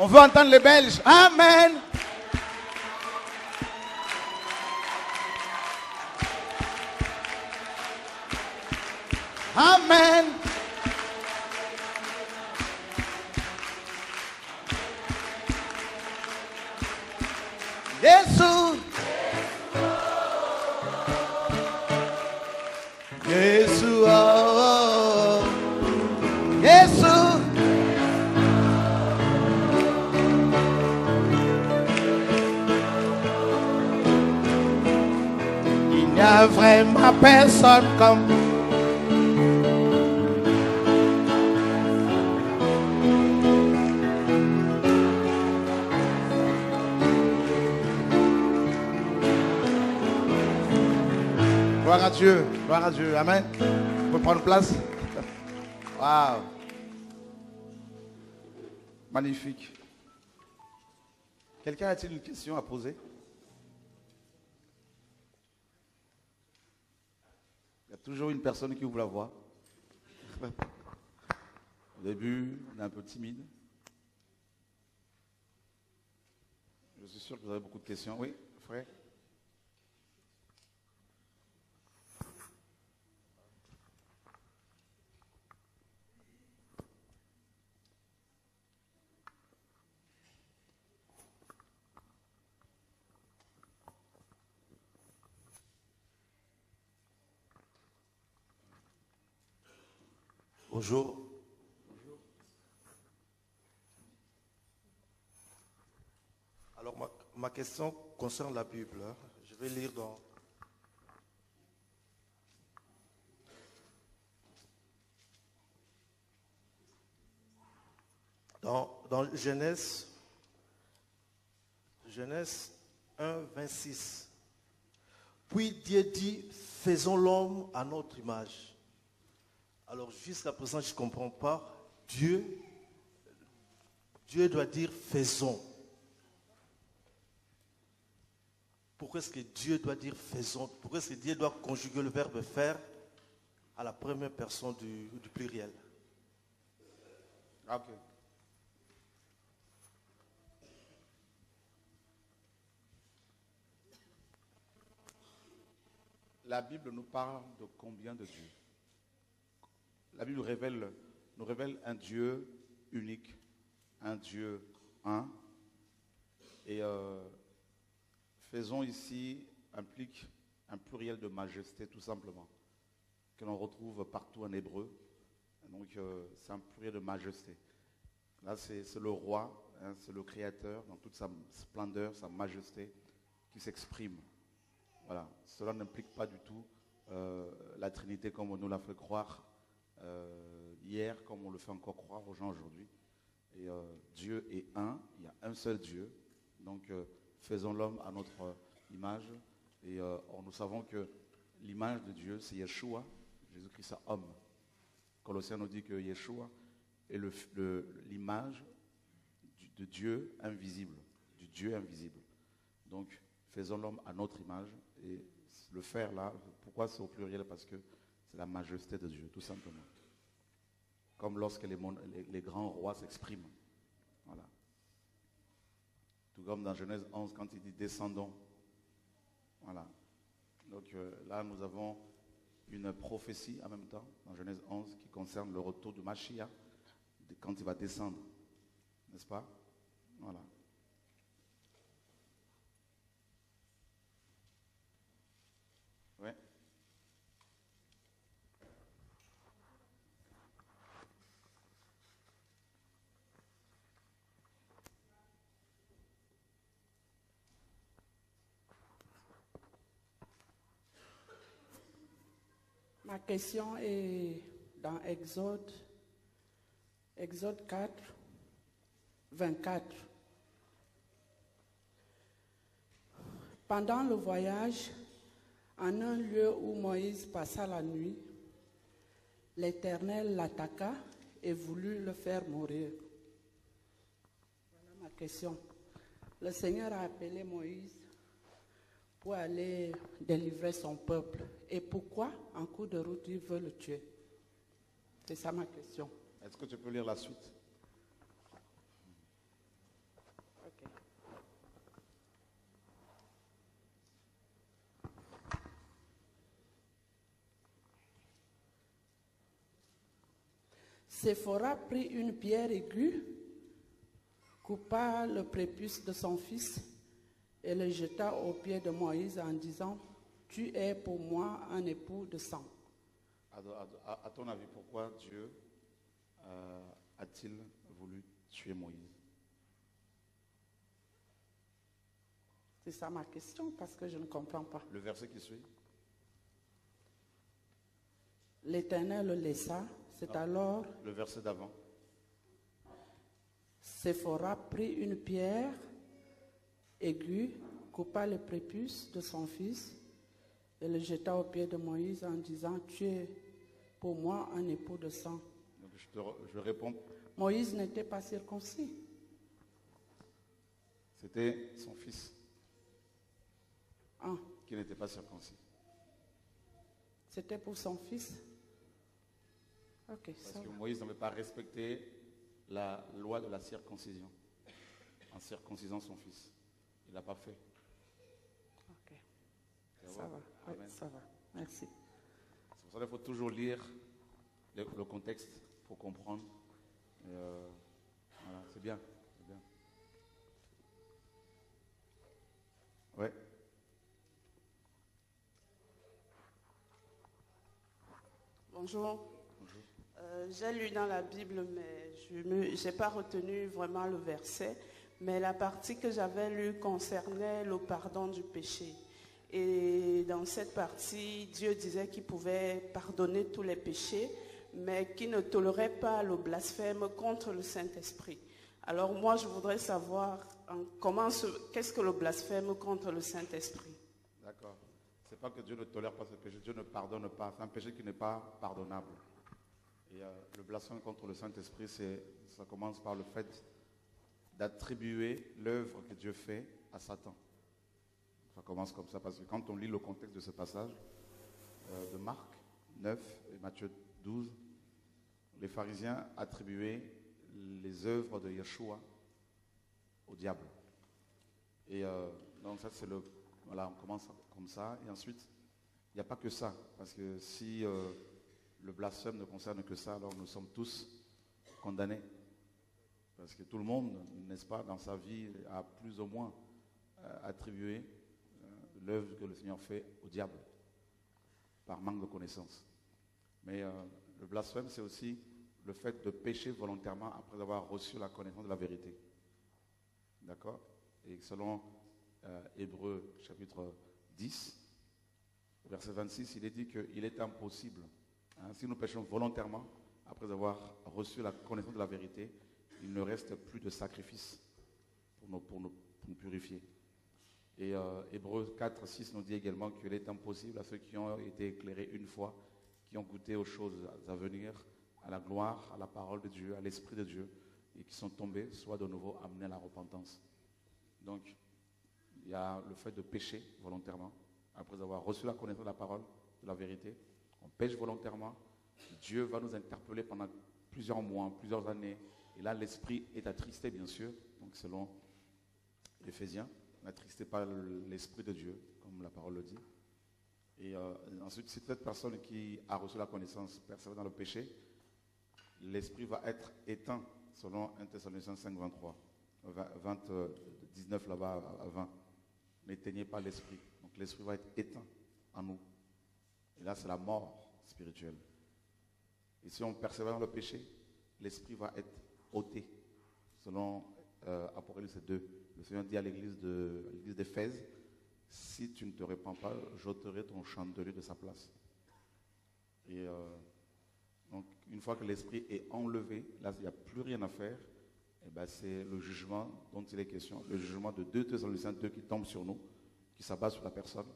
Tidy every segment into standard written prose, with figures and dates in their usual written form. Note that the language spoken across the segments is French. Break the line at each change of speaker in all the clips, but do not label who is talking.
On veut entendre les Belges. Amen. Amen. Jésus. Jésus. Oh. Jésus. Il n'y a vraiment personne comme vous. Gloire à Dieu, gloire à Dieu, amen. Vous pouvez prendre place. Waouh. Magnifique. Quelqu'un a-t-il une question à poser? Il y a toujours une personne qui ouvre la voie. Au début, on est un peu timide. Je suis sûr que vous avez beaucoup de questions. Oui, frère.
Bonjour. Alors, ma question concerne la Bible. Je vais lire dans Genèse 1, 26. Puis Dieu dit, faisons l'homme à notre image. Alors jusqu'à présent, je ne comprends pas. Dieu doit dire faisons. Pourquoi est-ce que Dieu doit dire faisons? Pourquoi est-ce que Dieu doit conjuguer le verbe faire à la première personne du pluriel?
Ok. La Bible nous parle de combien de dieux? La Bible nous révèle un Dieu unique, un Dieu un. Et faisons ici implique un pluriel de majesté tout simplement, que l'on retrouve partout en hébreu. Donc c'est un pluriel de majesté. Là c'est le roi, hein, c'est le créateur dans toute sa splendeur, sa majesté qui s'exprime. Voilà. Cela n'implique pas du tout la Trinité comme on nous l'a fait croire hier, comme on le fait encore croire aux gens aujourd'hui. Et Dieu est un, il y a un seul Dieu. Donc faisons l'homme à notre image. Et nous savons que l'image de Dieu, c'est Yeshua, Jésus-Christ homme. Colossiens nous dit que Yeshua est l'image de Dieu invisible, du Dieu invisible. Donc faisons l'homme à notre image. Et le faire là, pourquoi c'est au pluriel? Parce que c'est la majesté de Dieu, tout simplement. Comme lorsque les grands rois s'expriment. Voilà. Tout comme dans Genèse 11, quand il dit descendons. Voilà. Donc là, nous avons une prophétie en même temps, dans Genèse 11, qui concerne le retour du Mashiach, quand il va descendre. N'est-ce pas? Voilà. Ouais.
Ma question est dans Exode 4, 24. Pendant le voyage, en un lieu où Moïse passa la nuit, l'Éternel l'attaqua et voulut le faire mourir. Voilà ma question. Le Seigneur a appelé Moïse pour aller délivrer son peuple. Et pourquoi, en cours de route, il veut le tuer? C'est ça ma question.
Est-ce que tu peux lire la suite?
Séphora prit une pierre aiguë, coupa le prépuce de son fils et le jeta aux pieds de Moïse en disant, « Tu es pour moi un époux de sang. »
À ton avis, pourquoi Dieu a-t-il voulu tuer Moïse?
C'est ça ma question parce que je ne comprends pas.
Le verset qui suit.
L'Éternel le laissa, c'est
Non.
alors
Le verset d'avant.
Séphora prit une pierre aiguë, coupa le prépuce de son fils et le jeta aux pieds de Moïse en disant, « Tu es pour moi un époux de sang. »
Donc je réponds,
Moïse n'était pas circoncis.
c'était son fils
Ah,
qui n'était pas circoncis.
c'était pour son fils. Ok,
Parce
ça
que
va.
Moïse n'avait pas respecté la loi de la circoncision en circoncisant son fils. Il n'a pas fait.
Ok,
Ça
ça
va?
va. Oui,
Amen.
ça va. Merci.
C'est pour ça qu'il faut toujours lire le contexte pour comprendre. Et, voilà, c'est bien. C'est bien. Ouais.
Bonjour.
Bonjour.
J'ai lu dans la Bible, mais je n'ai pas retenu vraiment le verset. Mais la partie que j'avais lue concernait le pardon du péché. Et dans cette partie, Dieu disait qu'il pouvait pardonner tous les péchés, mais qu'il ne tolérait pas le blasphème contre le Saint-Esprit. Alors moi, je voudrais savoir qu'est-ce que le blasphème contre le Saint-Esprit?
D'accord. C'est pas que Dieu ne tolère pas ce péché, Dieu ne pardonne pas. C'est un péché qui n'est pas pardonnable. Et le blasphème contre le Saint-Esprit, ça commence par le fait d'attribuer l'œuvre que Dieu fait à Satan. Ça commence comme ça, parce que quand on lit le contexte de ce passage de Marc 9 et Matthieu 12, les pharisiens attribuaient les œuvres de Yeshua au diable. Et donc ça, voilà, on commence comme ça. Et ensuite, il n'y a pas que ça, parce que si le blasphème ne concerne que ça, alors nous sommes tous condamnés. Parce que tout le monde, n'est-ce pas, dans sa vie, a plus ou moins attribué l'œuvre que le Seigneur fait au diable, par manque de connaissance. Mais le blasphème, c'est aussi le fait de pécher volontairement après avoir reçu la connaissance de la vérité. D'accord? Et selon Hébreux chapitre 10, verset 26, il est dit qu'il est impossible, si nous péchons volontairement, après avoir reçu la connaissance de la vérité, il ne reste plus de sacrifice pour nous purifier. Et Hébreux 4, 6 nous dit également qu'il est impossible à ceux qui ont été éclairés une fois, qui ont goûté aux choses à venir, à la gloire, à la parole de Dieu, à l'Esprit de Dieu, et qui sont tombés, soit de nouveau amenés à la repentance. Donc, il y a le fait de pécher volontairement, après avoir reçu la connaissance de la parole, de la vérité. On pêche volontairement, Dieu va nous interpeller pendant plusieurs mois, plusieurs années, et là l'esprit est attristé bien sûr, donc selon Éphésiens, n'attristez pas l'esprit de Dieu, comme la parole le dit. Et ensuite, si cette personne qui a reçu la connaissance persévère dans le péché, l'esprit va être éteint, selon 1 Thessaloniciens 5, 23, 19 là-bas à 20. N'éteignez pas l'esprit. Donc l'esprit va être éteint en nous. Et là, c'est la mort spirituelle. Et si on persévère dans le péché, l'esprit va être ôté. Selon Apocalypse 2, le Seigneur dit à l'église d'Éphèse, si tu ne te répands pas, j'ôterai ton chandelier de sa place. Et donc, une fois que l'esprit est enlevé, là, il n'y a plus rien à faire. Et ben, c'est le jugement dont il est question, le jugement de 2 Thessaloniciens 2 qui tombe sur nous, qui s'abat sur la personne.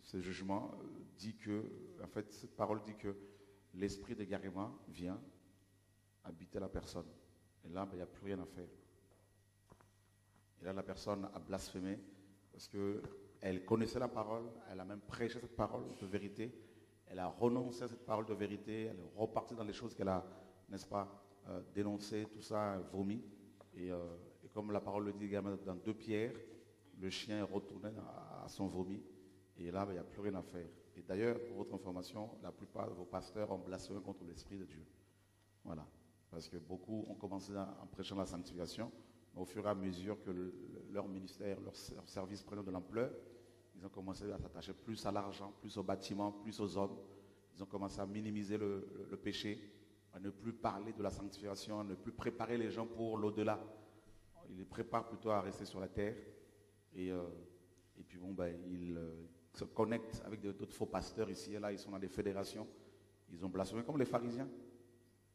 Ce jugement dit que, en fait, cette parole dit que l'esprit d'égarement vient habiter la personne. Et là, ben, il n'y a plus rien à faire. Et là, la personne a blasphémé parce qu'elle connaissait la parole, elle a même prêché cette parole de vérité, elle a renoncé à cette parole de vérité, elle est repartie dans les choses qu'elle a, n'est-ce pas, dénoncées, tout ça, vomi. Et comme la parole le dit également dans 2 Pierre, le chien est retourné à son vomi. Et là, ben, il n'y a plus rien à faire. Et d'ailleurs, pour votre information, la plupart de vos pasteurs ont blasphémé contre l'Esprit de Dieu. Voilà. Parce que beaucoup ont commencé en prêchant la sanctification, mais au fur et à mesure que leur ministère, leur service prenait de l'ampleur, ils ont commencé à s'attacher plus à l'argent, plus aux bâtiments, plus aux hommes. Ils ont commencé à minimiser le péché, à ne plus parler de la sanctification, à ne plus préparer les gens pour l'au-delà. Ils les préparent plutôt à rester sur la terre. Et puis bon, ils se connectent avec d'autres faux pasteurs ici et là. Ils sont dans des fédérations. Ils ont blasphémé comme les pharisiens.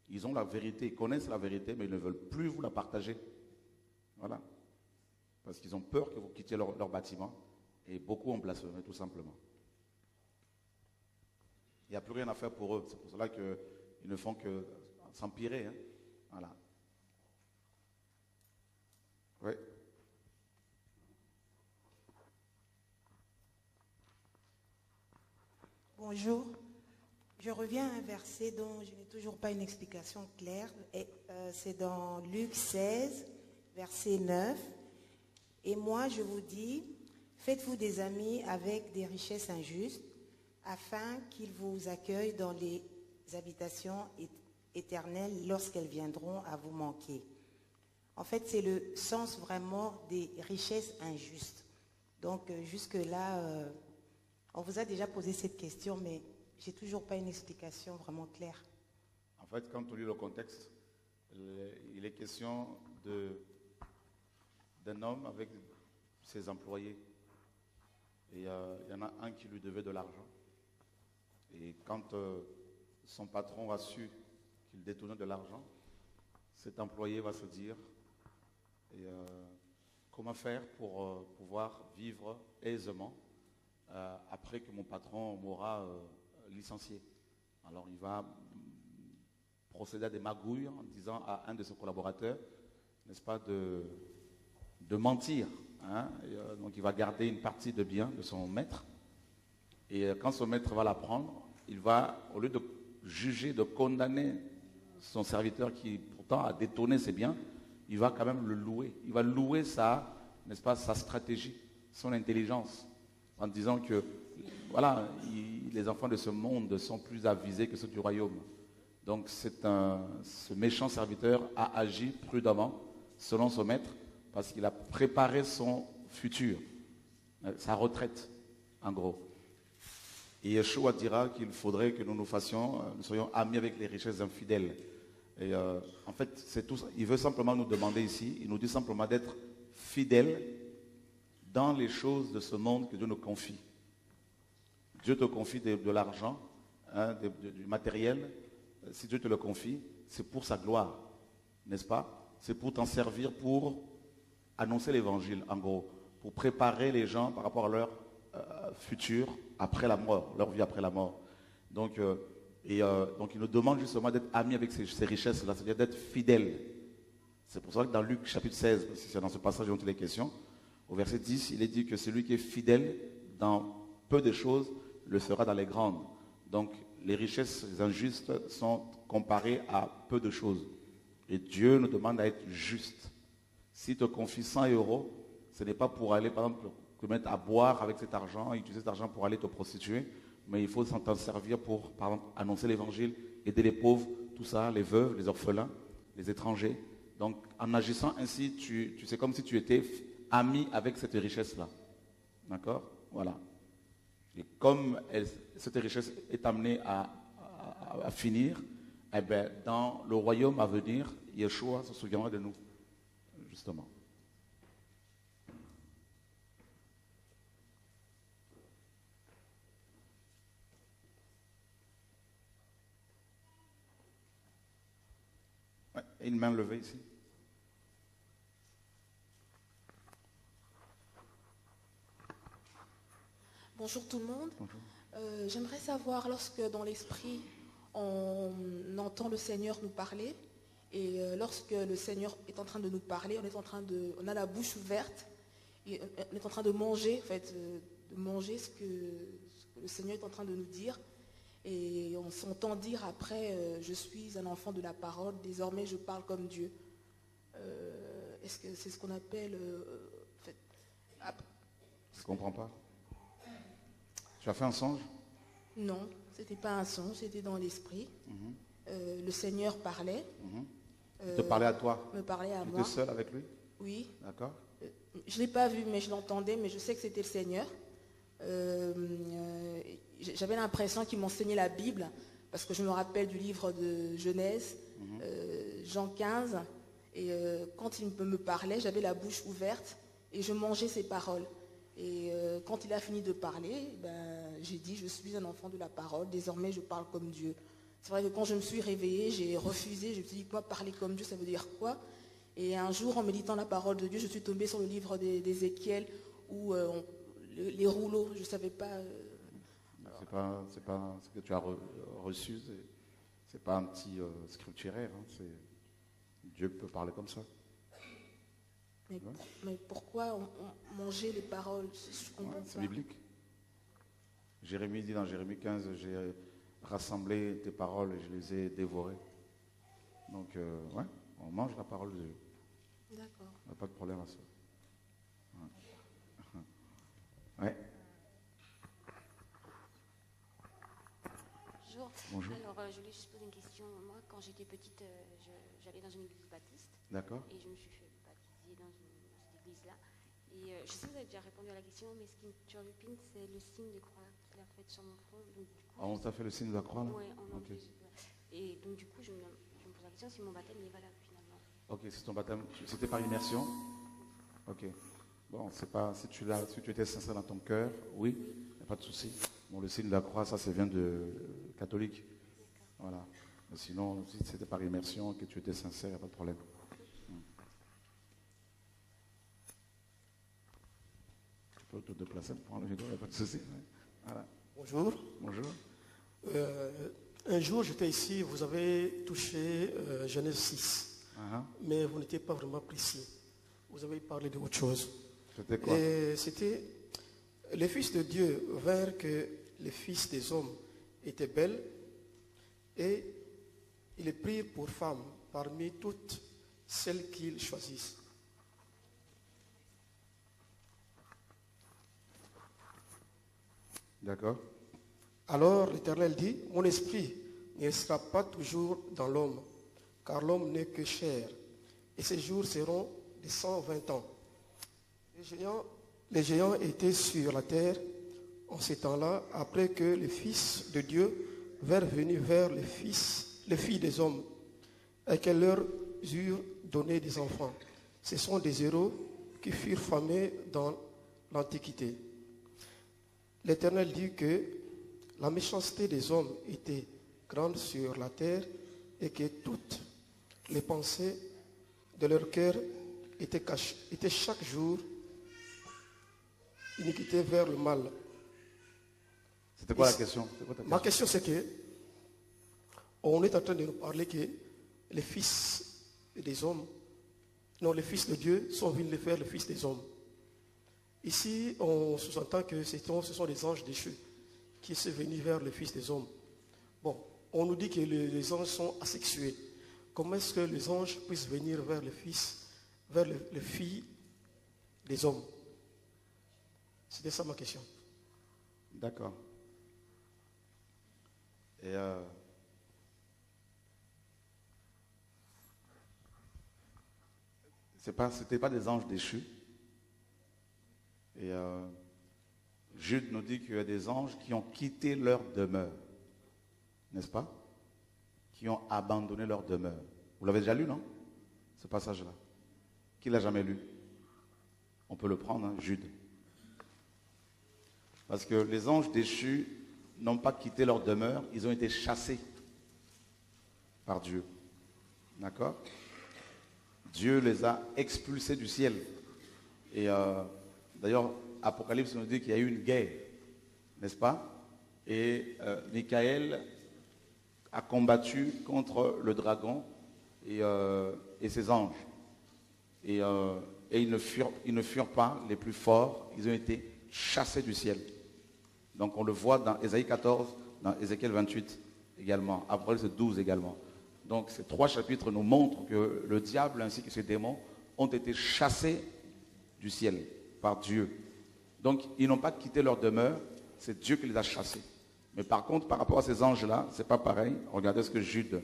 Ils ont la vérité, ils connaissent la vérité, mais ils ne veulent plus vous la partager. Voilà. Parce qu'ils ont peur que vous quittiez leur bâtiment. Et beaucoup ont blasphémé, tout simplement. Il n'y a plus rien à faire pour eux. C'est pour cela qu'ils ne font que s'empirer. Hein. Voilà. Oui.
Bonjour. Je reviens à un verset dont je n'ai toujours pas une explication claire. C'est dans Luc 16, verset 9. Et moi, je vous dis, faites-vous des amis avec des richesses injustes, afin qu'ils vous accueillent dans les habitations éternelles lorsqu'elles viendront à vous manquer. En fait, c'est le sens vraiment des richesses injustes. Donc, jusque-là, on vous a déjà posé cette question, mais j'ai toujours pas une explication vraiment claire.
En fait, quand on lit le contexte, il est question d'un homme avec ses employés. Et il y en a un qui lui devait de l'argent. Et quand son patron a su qu'il détournait de l'argent, cet employé va se dire comment faire pour pouvoir vivre aisément après que mon patron m'aura licencié. Alors il va procéder à des magouilles en disant à un de ses collaborateurs, n'est-ce pas, de mentir. Hein? Donc il va garder une partie de biens de son maître. Et quand son maître va la prendre, il va, au lieu de juger, de condamner son serviteur qui pourtant a détourné ses biens, il va quand même le louer. Il va louer sa stratégie, son intelligence, en disant que voilà, les enfants de ce monde sont plus avisés que ceux du royaume. Donc ce méchant serviteur a agi prudemment, selon son maître, parce qu'il a préparé son futur, sa retraite, en gros. Et Yeshua dira qu'il faudrait que nous soyons amis avec les richesses infidèles. Et en fait, c'est tout ça. Il veut simplement nous demander ici, il nous dit simplement d'être fidèles dans les choses de ce monde que Dieu nous confie. Dieu te confie de l'argent, hein, du matériel. Si Dieu te le confie, c'est pour sa gloire, n'est-ce pas? C'est pour t'en servir, pour annoncer l'évangile, en gros, pour préparer les gens par rapport à leur futur après la mort, leur vie après la mort. Donc il nous demande justement d'être amis avec ces richesses-là, c'est-à-dire d'être fidèles. C'est pour ça que dans Luc chapitre 16, c'est dans ce passage dont il est question, au verset 10, il est dit que celui qui est fidèle dans peu de choses le sera dans les grandes. Donc les richesses injustes sont comparées à peu de choses. Et Dieu nous demande à être juste. S'il te confie 100 €, ce n'est pas pour aller, par exemple, te mettre à boire avec cet argent, utiliser cet argent pour aller te prostituer, mais il faut s'en servir pour, par exemple, annoncer l'évangile, aider les pauvres, tout ça, les veuves, les orphelins, les étrangers. Donc, en agissant ainsi, c'est comme si tu étais ami avec cette richesse-là. D'accord? Voilà. Et comme cette richesse est amenée à finir, eh bien, dans le royaume à venir, Yeshua se souviendra de nous, justement. Ouais, une main levée ici.
Bonjour tout le monde.
Bonjour.
J'aimerais savoir, lorsque dans l'esprit on entend le Seigneur nous parler, et lorsque le Seigneur est en train de nous parler, on a la bouche ouverte, et on est en train de manger, en fait, de manger ce que le Seigneur est en train de nous dire, et on s'entend dire après, je suis un enfant de la parole, désormais je parle comme Dieu. Est-ce que c'est ce qu'on appelle en fait,
Je ne comprends pas. Tu as fait un songe?
Non, c'était pas un songe, c'était dans l'esprit. le Seigneur parlait.
Il te parlait à toi.
Me parlait à
Tu
moi.
étais seul avec lui?
Oui.
D'accord.
Je ne l'ai pas vu, mais je l'entendais, mais je sais que c'était le Seigneur. J'avais l'impression qu'il m'enseignait la Bible, parce que je me rappelle du livre de Genèse, Jean 15, et quand il me parlait, j'avais la bouche ouverte et je mangeais ses paroles. Et quand il a fini de parler, j'ai dit, je suis un enfant de la parole, désormais je parle comme Dieu. C'est vrai que quand je me suis réveillée, j'ai refusé, je me suis dit, quoi, parler comme Dieu, ça veut dire quoi? Et un jour, en méditant la parole de Dieu, je suis tombée sur le livre d'Ézéchiel, où les rouleaux, je ne savais pas...
C'est pas ce que tu as reçu, c'est pas un petit scripturaire, hein, Dieu peut parler comme ça.
Mais pourquoi on mangeait les paroles?
C'est biblique. Jérémie dit dans Jérémie 15, j'ai rassemblé tes paroles et je les ai dévorées. Donc, ouais, on mange la parole de Dieu.
D'accord.
On n'a pas de problème à ça. Ouais.
Bonjour.
Bonjour.
Alors, je voulais juste poser une question. Moi, quand j'étais petite, j'allais dans une église baptiste.
D'accord.
Et je me suis fait baptiser dans cette église-là. Et je sais que vous avez déjà répondu à la question, mais ce qui me turlupine, c'est le signe de croix qu'il a fait sur mon front. Donc, du coup,
On t'a fait le signe de la croix, là?
Oui, en
Ok.
anglais. Et donc, du coup, je me pose la question si mon baptême est valable finalement.
Ok, c'est ton baptême. C'était par immersion? Ok. Bon, c'est pas, si tu étais sincère dans ton cœur, oui, il n'y a pas de souci. Bon, le signe de la croix, ça vient de catholique. Voilà. Mais sinon, si c'était par immersion, que tu étais sincère, il n'y a pas de problème. Tu peux te déplacer pour prendre le micro, il n'y a pas de souci. Voilà.
Bonjour.
Bonjour.
Un jour, j'étais ici, vous avez touché Genèse 6, mais vous n'étiez pas vraiment précis. Vous avez parlé de autre chose.
C'était quoi?
Et c'était les fils de Dieu vinrent que les fils des hommes étaient belles et ils les prirent pour femmes parmi toutes celles qu'ils choisissent.
D'accord.
Alors l'Éternel dit, mon esprit ne sera pas toujours dans l'homme, car l'homme n'est que chair, et ses jours seront de 120 ans. Les géants étaient sur la terre en ces temps-là, après que les fils de Dieu vinrent venir vers les filles des hommes, et qu'elles leur eurent donné des enfants. Ce sont des héros qui furent famés dans l'Antiquité. L'Éternel dit que la méchanceté des hommes était grande sur la terre et que toutes les pensées de leur cœur étaient chaque jour iniquité vers le mal.
C'était quoi la question?
Ma question c'est que on est en train de nous parler que les fils des hommes, non, les fils de Dieu sont venus faire les fils des hommes. Ici, on sous-entend que ce sont des anges déchus qui sont venus vers les fils des hommes. Bon, on nous dit que les anges sont asexués. Comment est-ce que les anges puissent venir vers les filles des hommes? C'était ça ma question.
D'accord. Et c'était pas des anges déchus. Et Jude nous dit qu'il y a des anges qui ont quitté leur demeure, n'est-ce pas? Qui ont abandonné leur demeure. Vous l'avez déjà lu, non? Ce passage-là. Qui l'a jamais lu? On peut le prendre, hein, Jude. Parce que les anges déchus n'ont pas quitté leur demeure, ils ont été chassés par Dieu. D'accord? Dieu les a expulsés du ciel. Et d'ailleurs, Apocalypse nous dit qu'il y a eu une guerre, n'est-ce pas? Et Michael a combattu contre le dragon et ses anges. Et ils ne furent pas les plus forts, ils ont été chassés du ciel. Donc on le voit dans Ésaïe 14, dans Ézéchiel 28 également, Apocalypse 12 également. Donc ces trois chapitres nous montrent que le diable ainsi que ses démons ont été chassés du ciel par Dieu. Donc ils n'ont pas quitté leur demeure, c'est Dieu qui les a chassés. Mais par contre, par rapport à ces anges-là, c'est pas pareil. Regardez ce que Jude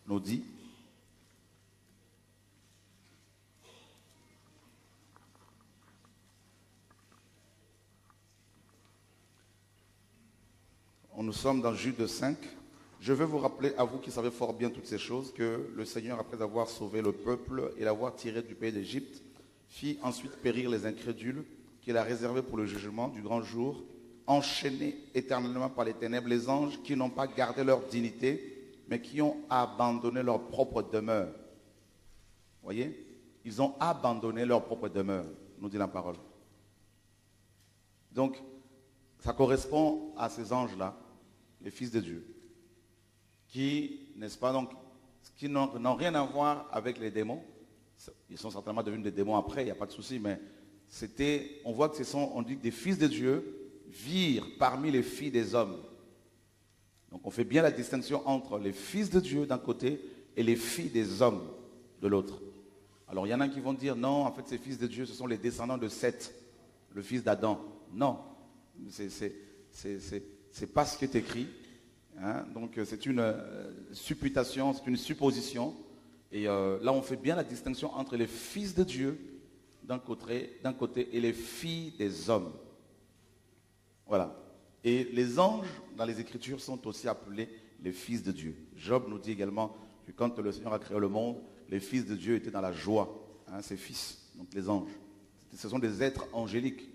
nous dit, nous sommes dans Jude 5. Je veux vous rappeler, à vous qui savez fort bien toutes ces choses, que le Seigneur, après avoir sauvé le peuple et l'avoir tiré du pays d'Égypte, fit ensuite périr les incrédules qu'il a réservés pour le jugement du grand jour, enchaînés éternellement par les ténèbres, les anges qui n'ont pas gardé leur dignité, mais qui ont abandonné leur propre demeure. Vous voyez? Ils ont abandonné leur propre demeure, nous dit la parole. Donc, ça correspond à ces anges-là, les fils de Dieu, qui, n'est-ce pas, donc, qui n'ont rien à voir avec les démons. Ils sont certainement devenus des démons après, il n'y a pas de souci, mais on voit que on dit que des fils de Dieu virent parmi les filles des hommes. Donc on fait bien la distinction entre les fils de Dieu d'un côté et les filles des hommes de l'autre. Alors il y en a qui vont dire non, en fait ces fils de Dieu, ce sont les descendants de Seth, le fils d'Adam. Non, c'est pas ce qui est écrit. Hein. Donc c'est une supputation, c'est une supposition. Et là on fait bien la distinction entre les fils de Dieu d'un côté et les filles des hommes. Voilà. Et les anges, dans les Écritures, sont aussi appelés les fils de Dieu. Job nous dit également que quand le Seigneur a créé le monde, les fils de Dieu étaient dans la joie. Hein, ses fils, donc les anges. Ce sont des êtres angéliques.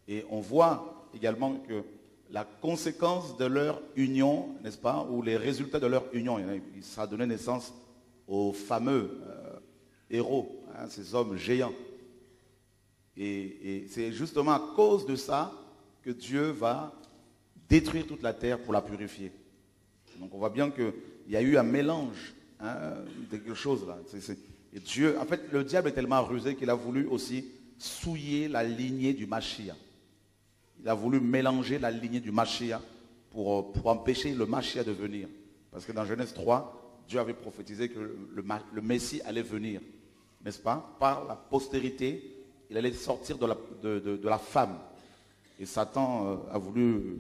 Et on voit également que la conséquence de leur union, n'est-ce pas, ou les résultats de leur union, ça a donné naissance aux fameux héros, hein, ces hommes géants. Et c'est justement à cause de ça que Dieu va détruire toute la terre pour la purifier. Donc on voit bien qu'il y a eu un mélange, hein, de quelque chose là. Et Dieu, en fait, le diable est tellement rusé qu'il a voulu aussi souiller la lignée du Mashiach. Il a voulu mélanger la lignée du Mashiach pour empêcher le Mashiach de venir. Parce que dans Genèse 3, Dieu avait prophétisé que le Messie allait venir, n'est-ce pas? Par la postérité, il allait sortir de la femme. Et Satan a voulu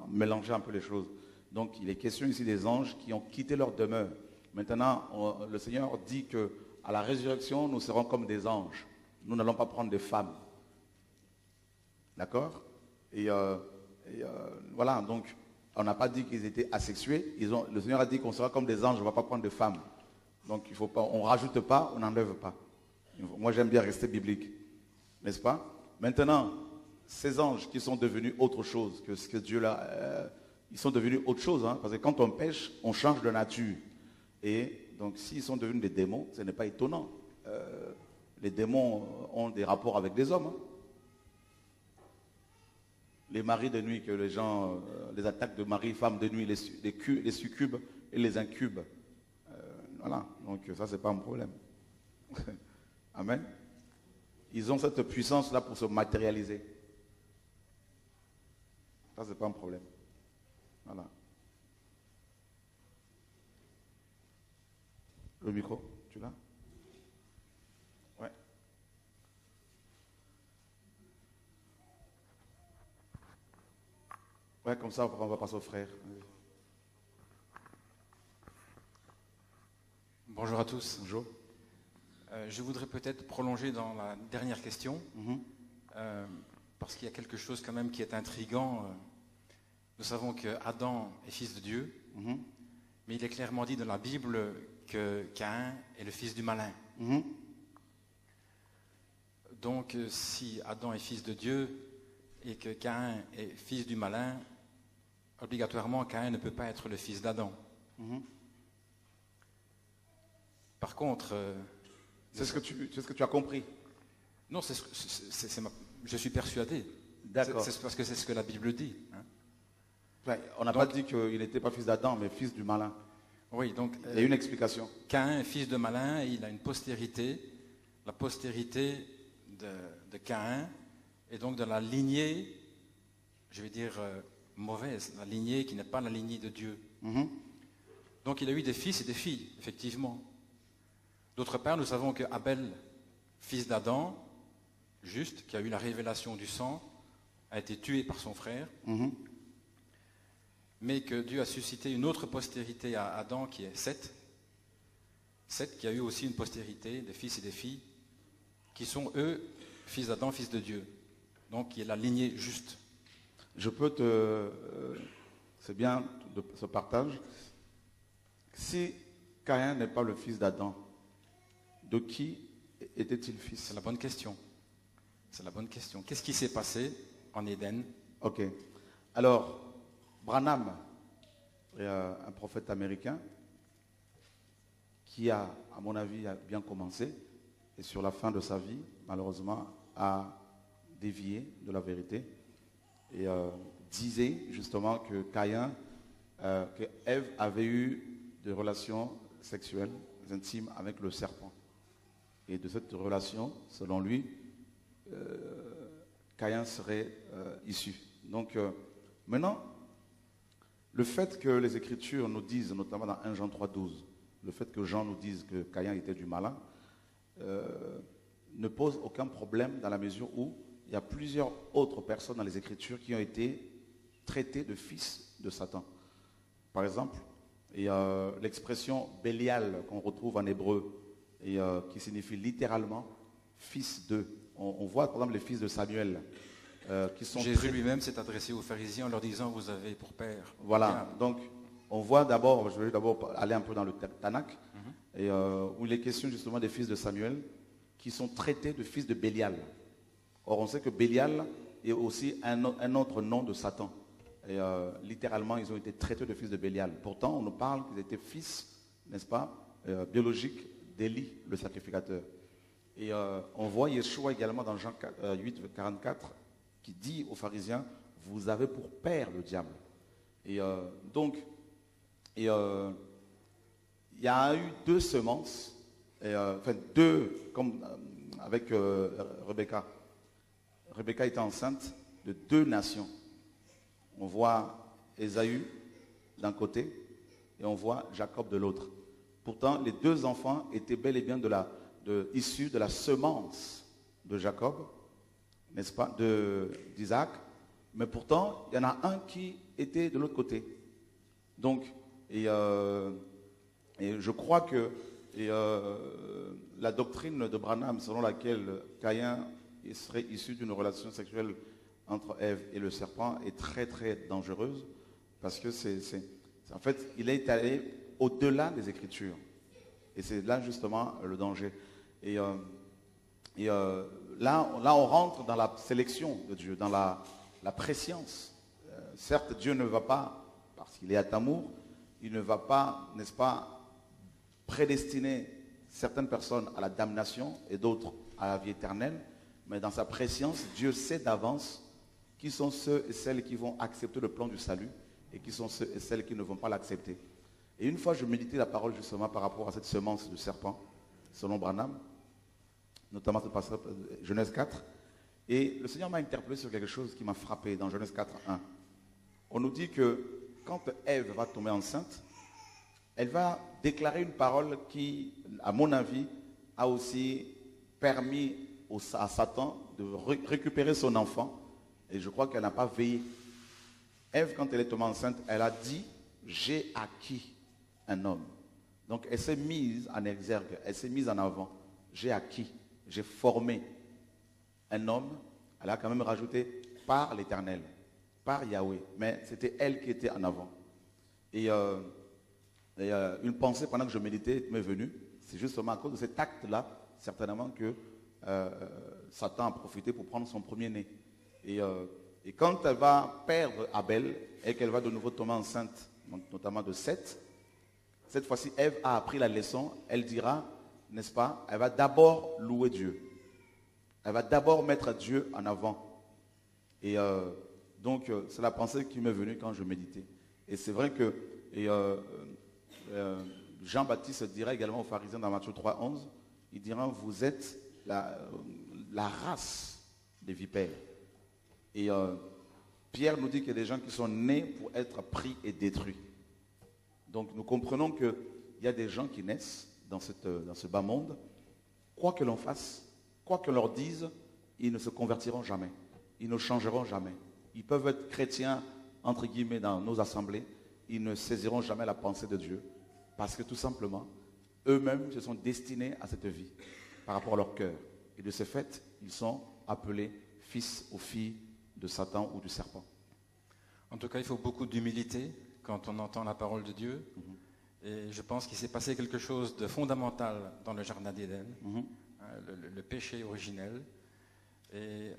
mélanger un peu les choses. Donc il est question ici des anges qui ont quitté leur demeure. Maintenant, le Seigneur dit qu'à la résurrection, nous serons comme des anges. Nous n'allons pas prendre des femmes. D'accord? Et voilà, donc on n'a pas dit qu'ils étaient asexués. Le Seigneur a dit qu'on sera comme des anges, on ne va pas prendre de femmes. Donc il faut pas, on ne rajoute pas, on n'enlève pas. Moi j'aime bien rester biblique. N'est-ce pas? Maintenant, ces anges qui sont devenus autre chose que ce que Dieu l'a... ils sont devenus autre chose, hein, parce que quand on pêche, on change de nature. Et donc s'ils sont devenus des démons, ce n'est pas étonnant. Les démons ont des rapports avec des hommes. Hein. Les maris de nuit, que les gens, les attaques de mari, femmes de nuit, les succubes et les incubes. Voilà, donc ça c'est pas un problème. Amen. Ils ont cette puissance-là pour se matérialiser. Ça, c'est pas un problème. Voilà. Le micro, tu l'as? Ouais. Ouais, comme ça, on va passer au frère.
Bonjour à tous.
Bonjour.
Je voudrais peut-être prolonger dans la dernière question, parce qu'il y a quelque chose quand même qui est intriguant. Nous savons que Adam est fils de Dieu, mais il est clairement dit dans la Bible que Caïn est le fils du malin. Donc si Adam est fils de Dieu et que Caïn est fils du malin, obligatoirement Caïn ne peut pas être le fils d'Adam. Par contre...
c'est ce que tu as compris?
Non, je suis persuadé.
D'accord.
C'est parce que c'est ce que la Bible dit. Hein.
Ouais, on n'a pas dit qu'il n'était pas fils d'Adam, mais fils du malin.
Oui, donc...
il y a une explication.
Caïn est fils de malin et il a une postérité, la postérité de Caïn, et donc de la lignée, je vais dire mauvaise, la lignée qui n'est pas la lignée de Dieu. Donc il a eu des fils et des filles, effectivement. D'autre part, nous savons que Abel, fils d'Adam, juste, qui a eu la révélation du sang, a été tué par son frère, mais que Dieu a suscité une autre postérité à Adam, qui est Seth, Seth qui a eu aussi une postérité, des fils et des filles, qui sont eux, fils d'Adam, fils de Dieu. Donc il y a la lignée juste.
Je peux te... c'est bien de ce partage. Si Caïn n'est pas le fils d'Adam, de qui était-il fils?
C'est la bonne question. C'est la bonne question. Qu'est-ce qui s'est passé en Éden?
Ok. Alors, Branham est un prophète américain qui a, à mon avis, a bien commencé et sur la fin de sa vie, malheureusement, a dévié de la vérité et disait justement que Caïn, que Ève avait eu des relations sexuelles intimes avec le serpent. Et de cette relation, selon lui, Caïn serait issu. Donc maintenant, le fait que les Écritures nous disent, notamment dans 1 Jean 3,12, le fait que Jean nous dise que Caïn était du malin, ne pose aucun problème dans la mesure où il y a plusieurs autres personnes dans les Écritures qui ont été traitées de fils de Satan. Par exemple, il y a l'expression Bélial qu'on retrouve en hébreu et qui signifie littéralement fils de. On voit par exemple les fils de Samuel qui sont...
Jésus lui-même s'est adressé aux pharisiens en leur disant vous avez pour père.
Voilà, donc on voit d'abord, je vais d'abord aller un peu dans le Tanakh, et où il est question justement des fils de Samuel qui sont traités de fils de Bélial. Or on sait que Bélial est aussi un autre nom de Satan. Et littéralement ils ont été traités de fils de Bélial. Pourtant on nous parle qu'ils étaient fils, n'est-ce pas, biologiques d'Élie, le sacrificateur. Et on voit Yeshua également dans Jean 8, 44 qui dit aux pharisiens, vous avez pour père le diable. Et donc, il y a eu deux semences, enfin deux, comme avec Rebecca. Rebecca était enceinte de deux nations. On voit Ésaü d'un côté et on voit Jacob de l'autre. Pourtant, les deux enfants étaient bel et bien issus de la semence de Jacob, n'est-ce pas, d'Isaac, mais pourtant, il y en a un qui était de l'autre côté. Donc, et je crois que la doctrine de Branham, selon laquelle Caïn serait issu d'une relation sexuelle entre Ève et le serpent, est très très dangereuse, parce que en fait, il est allé au-delà des Écritures. Et c'est là justement le danger. Et là, on rentre dans la sélection de Dieu, dans la préscience. Certes, Dieu ne va pas, parce qu'il est à amour, il ne va pas, n'est-ce pas, prédestiner certaines personnes à la damnation et d'autres à la vie éternelle, mais dans sa préscience, Dieu sait d'avance qui sont ceux et celles qui vont accepter le plan du salut et qui sont ceux et celles qui ne vont pas l'accepter. Et une fois, je méditais la parole justement par rapport à cette semence du serpent, selon Branham, notamment ce passage de Genèse 4. Et le Seigneur m'a interpellé sur quelque chose qui m'a frappé dans Genèse 4, 1. On nous dit que quand Ève va tomber enceinte, elle va déclarer une parole qui, à mon avis, a aussi permis à Satan de récupérer son enfant. Et je crois qu'elle n'a pas veillé. Ève, quand elle est tombée enceinte, elle a dit « j'ai acquis un homme ». Donc elle s'est mise en exergue, elle s'est mise en avant. J'ai acquis, j'ai formé un homme. Elle a quand même rajouté par l'Éternel, par Yahweh. Mais c'était elle qui était en avant. Et une pensée pendant que je méditais m'est venue. C'est justement à cause de cet acte-là, certainement, que Satan a profité pour prendre son premier-né. Et quand elle va perdre Abel et qu'elle va de nouveau tomber enceinte, notamment de Seth, cette fois-ci, Ève a appris la leçon. Elle dira, n'est-ce pas, elle va d'abord louer Dieu. Elle va d'abord mettre Dieu en avant. Et donc, c'est la pensée qui m'est venue quand je méditais. Et c'est vrai que Jean-Baptiste dira également aux pharisiens dans Matthieu 3, 11, il dira, vous êtes la race des vipères. Et Pierre nous dit qu'il y a des gens qui sont nés pour être pris et détruits. Donc nous comprenons qu'il y a des gens qui naissent dans ce bas monde. Quoi que l'on fasse, quoi que l'on leur dise, ils ne se convertiront jamais. Ils ne changeront jamais. Ils peuvent être chrétiens, entre guillemets, dans nos assemblées. Ils ne saisiront jamais la pensée de Dieu. Parce que tout simplement, eux-mêmes se sont destinés à cette vie par rapport à leur cœur. Et de ce fait, ils sont appelés fils ou filles de Satan ou du serpent.
En tout cas, il faut beaucoup d'humilité quand on entend la parole de Dieu. Et je pense qu'il s'est passé quelque chose de fondamental dans le jardin d'Éden, le péché originel. Et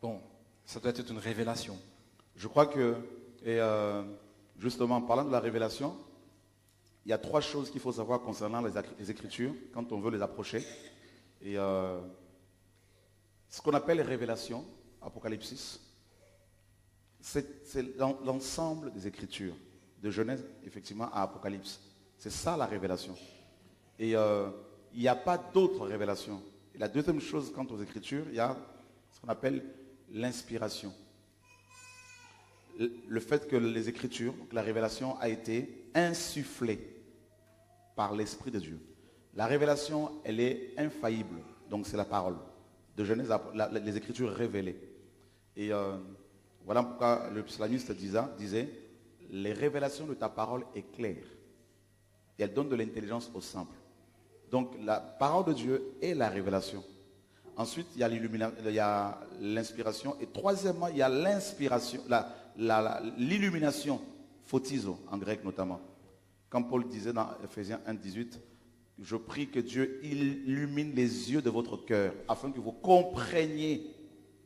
bon, ça doit être une révélation.
Je crois que, justement, en parlant de la révélation, il y a 3 choses qu'il faut savoir concernant les Écritures quand on veut les approcher. Et ce qu'on appelle les révélations, Apocalypse, c'est l'ensemble des Écritures, de Genèse effectivement à Apocalypse. C'est ça la révélation. Et il n'y a pas d'autre révélation. Et la deuxième chose quant aux Écritures, il y a ce qu'on appelle l'inspiration. Le fait que les Écritures, donc la révélation a été insufflée par l'Esprit de Dieu. La révélation, elle est infaillible. Donc c'est la parole. De Genèse, les Écritures révélées. Et voilà pourquoi le psalmiste disait, les révélations de ta parole est claire. Et elle donne de l'intelligence aux simples. Donc la parole de Dieu est la révélation. Ensuite, il y a l'inspiration. Et troisièmement, il y a l'inspiration, l'illumination, photizo, en grec notamment. Comme Paul disait dans Ephésiens 1,18, je prie que Dieu illumine les yeux de votre cœur, afin que vous compreniez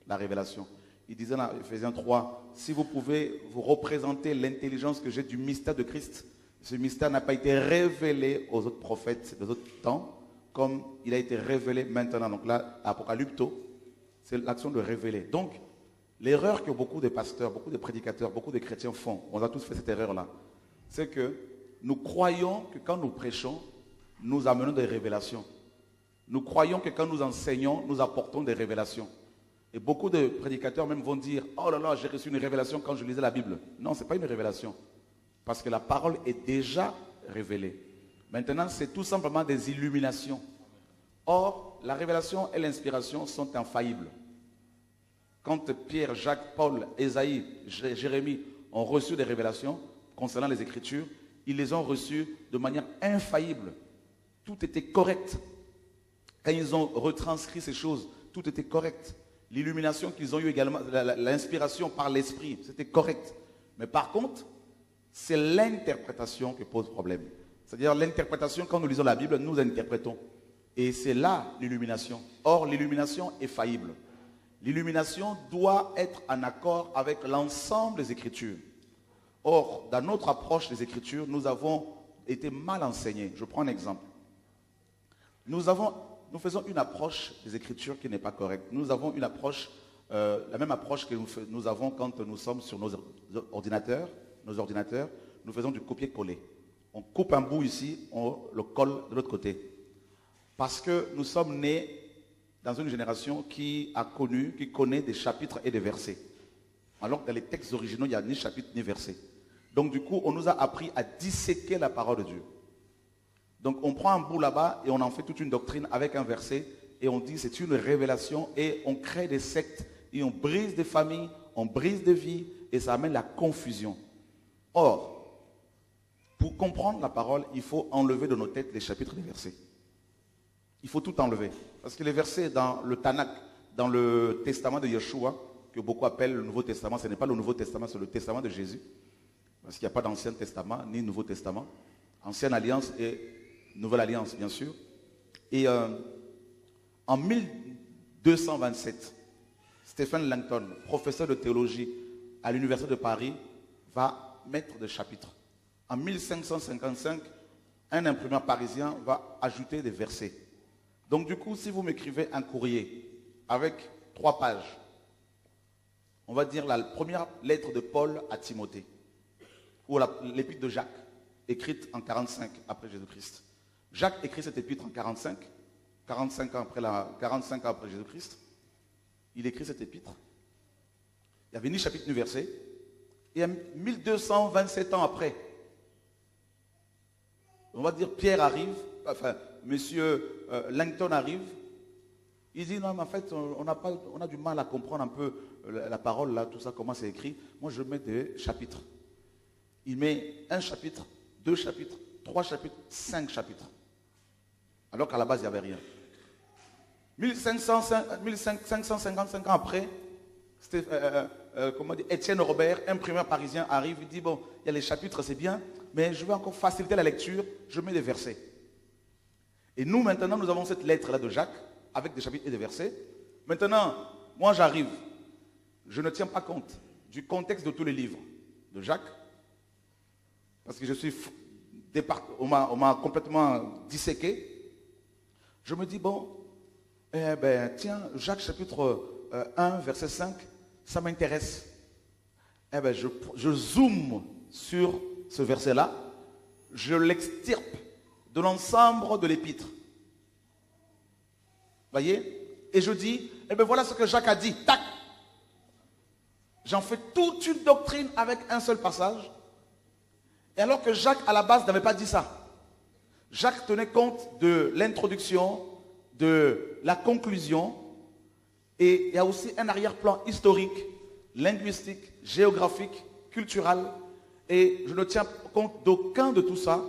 la révélation. Il disait dans Ephésiens 3, si vous pouvez vous représenter l'intelligence que j'ai du mystère de Christ, ce mystère n'a pas été révélé aux autres prophètes des autres temps, comme il a été révélé maintenant. Donc là, apocalypto, c'est l'action de révéler. Donc, l'erreur que beaucoup de pasteurs, beaucoup de prédicateurs, beaucoup de chrétiens font, on a tous fait cette erreur-là, c'est que nous croyons que quand nous prêchons, nous amenons des révélations. Nous croyons que quand nous enseignons, nous apportons des révélations. Et beaucoup de prédicateurs même vont dire, oh là là, j'ai reçu une révélation quand je lisais la Bible. Non, ce n'est pas une révélation. Parce que la parole est déjà révélée. Maintenant, c'est tout simplement des illuminations. Or, la révélation et l'inspiration sont infaillibles. Quand Pierre, Jacques, Paul, Ésaïe, Jérémie ont reçu des révélations concernant les Écritures, ils les ont reçues de manière infaillible. Tout était correct. Quand ils ont retranscrit ces choses, tout était correct. L'illumination qu'ils ont eue également, l'inspiration par l'esprit, c'était correct. Mais par contre, c'est l'interprétation qui pose problème. C'est-à-dire l'interprétation, quand nous lisons la Bible, nous interprétons. Et c'est là l'illumination. Or, l'illumination est faillible. L'illumination doit être en accord avec l'ensemble des Écritures. Or, dans notre approche des Écritures, nous avons été mal enseignés. Je prends un exemple. Nous faisons une approche des Écritures qui n'est pas correcte. Nous avons une approche, la même approche que nous avons quand nous sommes sur nos ordinateurs. Nous faisons du copier-coller. On coupe un bout ici, on le colle de l'autre côté. Parce que nous sommes nés dans une génération qui connaît des chapitres et des versets. Alors que dans les textes originaux, il n'y a ni chapitre ni verset. Donc du coup, on nous a appris à disséquer la parole de Dieu. Donc on prend un bout là-bas et on en fait toute une doctrine avec un verset et on dit c'est une révélation et on crée des sectes et on brise des familles, on brise des vies et ça amène la confusion. Or, pour comprendre la parole, il faut enlever de nos têtes les chapitres et les versets. Il faut tout enlever. Parce que les versets dans le Tanakh, dans le testament de Yeshua, que beaucoup appellent le Nouveau Testament, ce n'est pas le Nouveau Testament, c'est le testament de Jésus. Parce qu'il n'y a pas d'Ancien Testament ni Nouveau Testament. Ancienne Alliance et Nouvelle Alliance, bien sûr. Et en 1227, Stephen Langton, professeur de théologie à l'Université de Paris, va mettre des chapitres. En 1555, un imprimeur parisien va ajouter des versets. Donc du coup, si vous m'écrivez un courrier avec 3 pages, on va dire la première lettre de Paul à Timothée, ou l'épître de Jacques, écrite en 45 après Jésus-Christ. Jacques écrit cette épître en 45 ans après Jésus-Christ. Il écrit cette épître. Il n'y avait ni chapitre ni verset. Et 1227 ans après, on va dire Pierre arrive, monsieur Langton arrive. Il dit non, mais en fait, on a du mal à comprendre un peu la parole, là, tout ça, comment c'est écrit. Moi, je mets des chapitres. Il met un chapitre, 2 chapitres, 3 chapitres, 5 chapitres. Alors qu'à la base, il n'y avait rien. 555 ans après, Étienne Robert, imprimeur parisien, arrive, il dit, bon, il y a les chapitres, c'est bien, mais je vais encore faciliter la lecture, je mets des versets. Et nous, maintenant, nous avons cette lettre-là de Jacques, avec des chapitres et des versets. Maintenant, moi, j'arrive, je ne tiens pas compte du contexte de tous les livres de Jacques, parce que je suis, on m'a complètement disséqué. Je me dis, bon, tiens, Jacques chapitre 1, verset 5, ça m'intéresse. Je zoome sur ce verset-là, je l'extirpe de l'ensemble de l'épître. Voyez? Et je dis, voilà ce que Jacques a dit. Tac! J'en fais toute une doctrine avec un seul passage. Et alors que Jacques, à la base, n'avait pas dit ça. Jacques tenait compte de l'introduction, de la conclusion, et il y a aussi un arrière-plan historique, linguistique, géographique, culturel, et je ne tiens compte d'aucun de tout ça.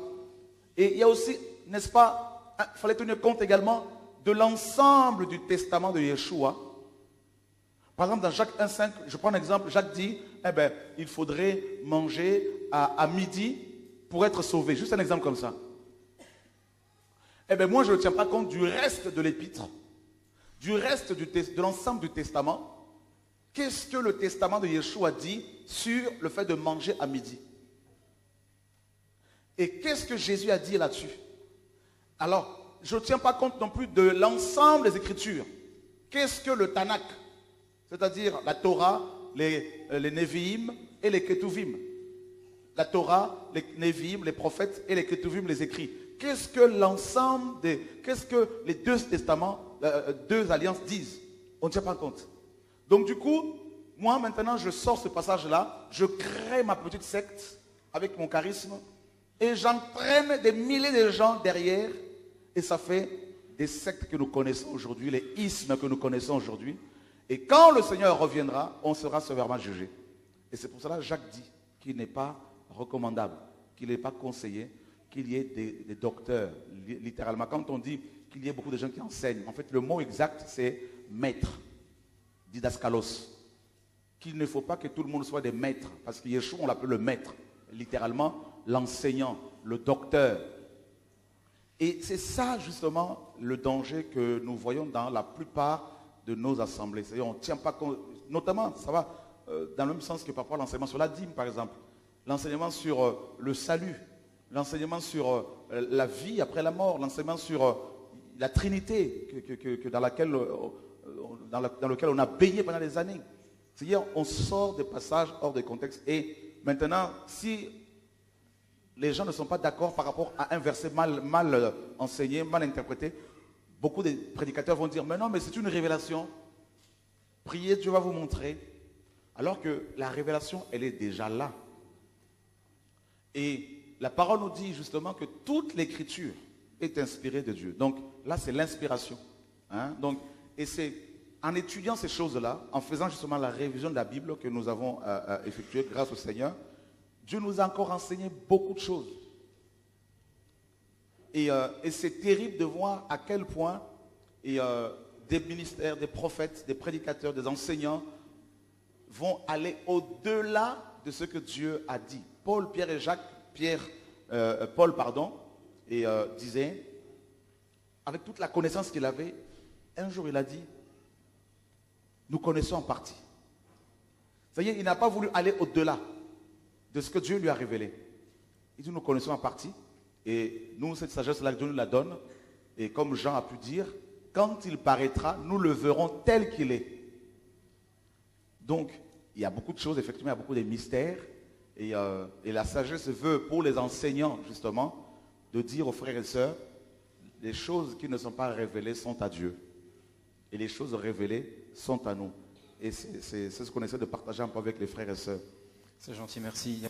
Et il y a aussi, n'est-ce pas, il fallait tenir compte également de l'ensemble du testament de Yeshua. Par exemple, dans Jacques 1,5, je prends un exemple, Jacques dit, il faudrait manger à midi pour être sauvé. Juste un exemple comme ça. Moi, je ne tiens pas compte du reste de l'épître, du reste de l'ensemble du testament. Qu'est-ce que le testament de Yeshua dit sur le fait de manger à midi? Et qu'est-ce que Jésus a dit là-dessus? Alors, je ne tiens pas compte non plus de l'ensemble des Écritures. Qu'est-ce que le Tanakh? C'est-à-dire la Torah, les Nevi'im et les Ketuvim. La Torah, les Nevi'im, les prophètes et les Ketuvim, les écrits. Qu'est-ce que qu'est-ce que les deux testaments, deux alliances disent? On ne tient pas compte. Donc du coup, moi maintenant je sors ce passage-là, je crée ma petite secte avec mon charisme et j'entraîne des milliers de gens derrière et ça fait des sectes que nous connaissons aujourd'hui, les ismes que nous connaissons aujourd'hui. Et quand le Seigneur reviendra, on sera sévèrement jugé. Et c'est pour cela que Jacques dit qu'il n'est pas recommandable, qu'il n'est pas conseillé, qu'il y ait des docteurs, littéralement. Quand on dit qu'il y ait beaucoup de gens qui enseignent, en fait, le mot exact, c'est maître, didaskalos. Qu'il ne faut pas que tout le monde soit des maîtres, parce que Yeshua, on l'appelle le maître, littéralement, l'enseignant, le docteur. Et c'est ça, justement, le danger que nous voyons dans la plupart de nos assemblées. C'est-à-dire, on ne tient pas compte, notamment, ça va dans le même sens que parfois l'enseignement sur la dîme, par exemple, l'enseignement sur le salut, l'enseignement sur la vie après la mort, l'enseignement sur la Trinité dans lequel on a baigné pendant des années. C'est-à-dire, on sort des passages hors de contexte. Et maintenant, si les gens ne sont pas d'accord par rapport à un verset mal enseigné, mal interprété, beaucoup de prédicateurs vont dire, mais non, mais c'est une révélation. Priez, Dieu va vous montrer. Alors que la révélation, elle est déjà là. Et la parole nous dit justement que toute l'écriture est inspirée de Dieu. Donc là, c'est l'inspiration. Donc, et c'est en étudiant ces choses-là, en faisant justement la révision de la Bible que nous avons effectuée grâce au Seigneur, Dieu nous a encore enseigné beaucoup de choses. Et c'est terrible de voir à quel point des ministères, des prophètes, des prédicateurs, des enseignants vont aller au-delà de ce que Dieu a dit. Paul, Pierre et Jacques, Paul, disait, avec toute la connaissance qu'il avait, un jour il a dit, nous connaissons en partie. C'est-à-dire, il n'a pas voulu aller au-delà de ce que Dieu lui a révélé. Il dit, nous connaissons en partie, et nous, cette sagesse-là, Dieu nous la donne, et comme Jean a pu dire, quand il paraîtra, nous le verrons tel qu'il est. Donc, il y a beaucoup de choses, effectivement, il y a beaucoup de mystères, et la sagesse veut, pour les enseignants, justement, de dire aux frères et sœurs, les choses qui ne sont pas révélées sont à Dieu. Et les choses révélées sont à nous. Et c'est ce qu'on essaie de partager un peu avec les frères et sœurs.
C'est gentil, merci.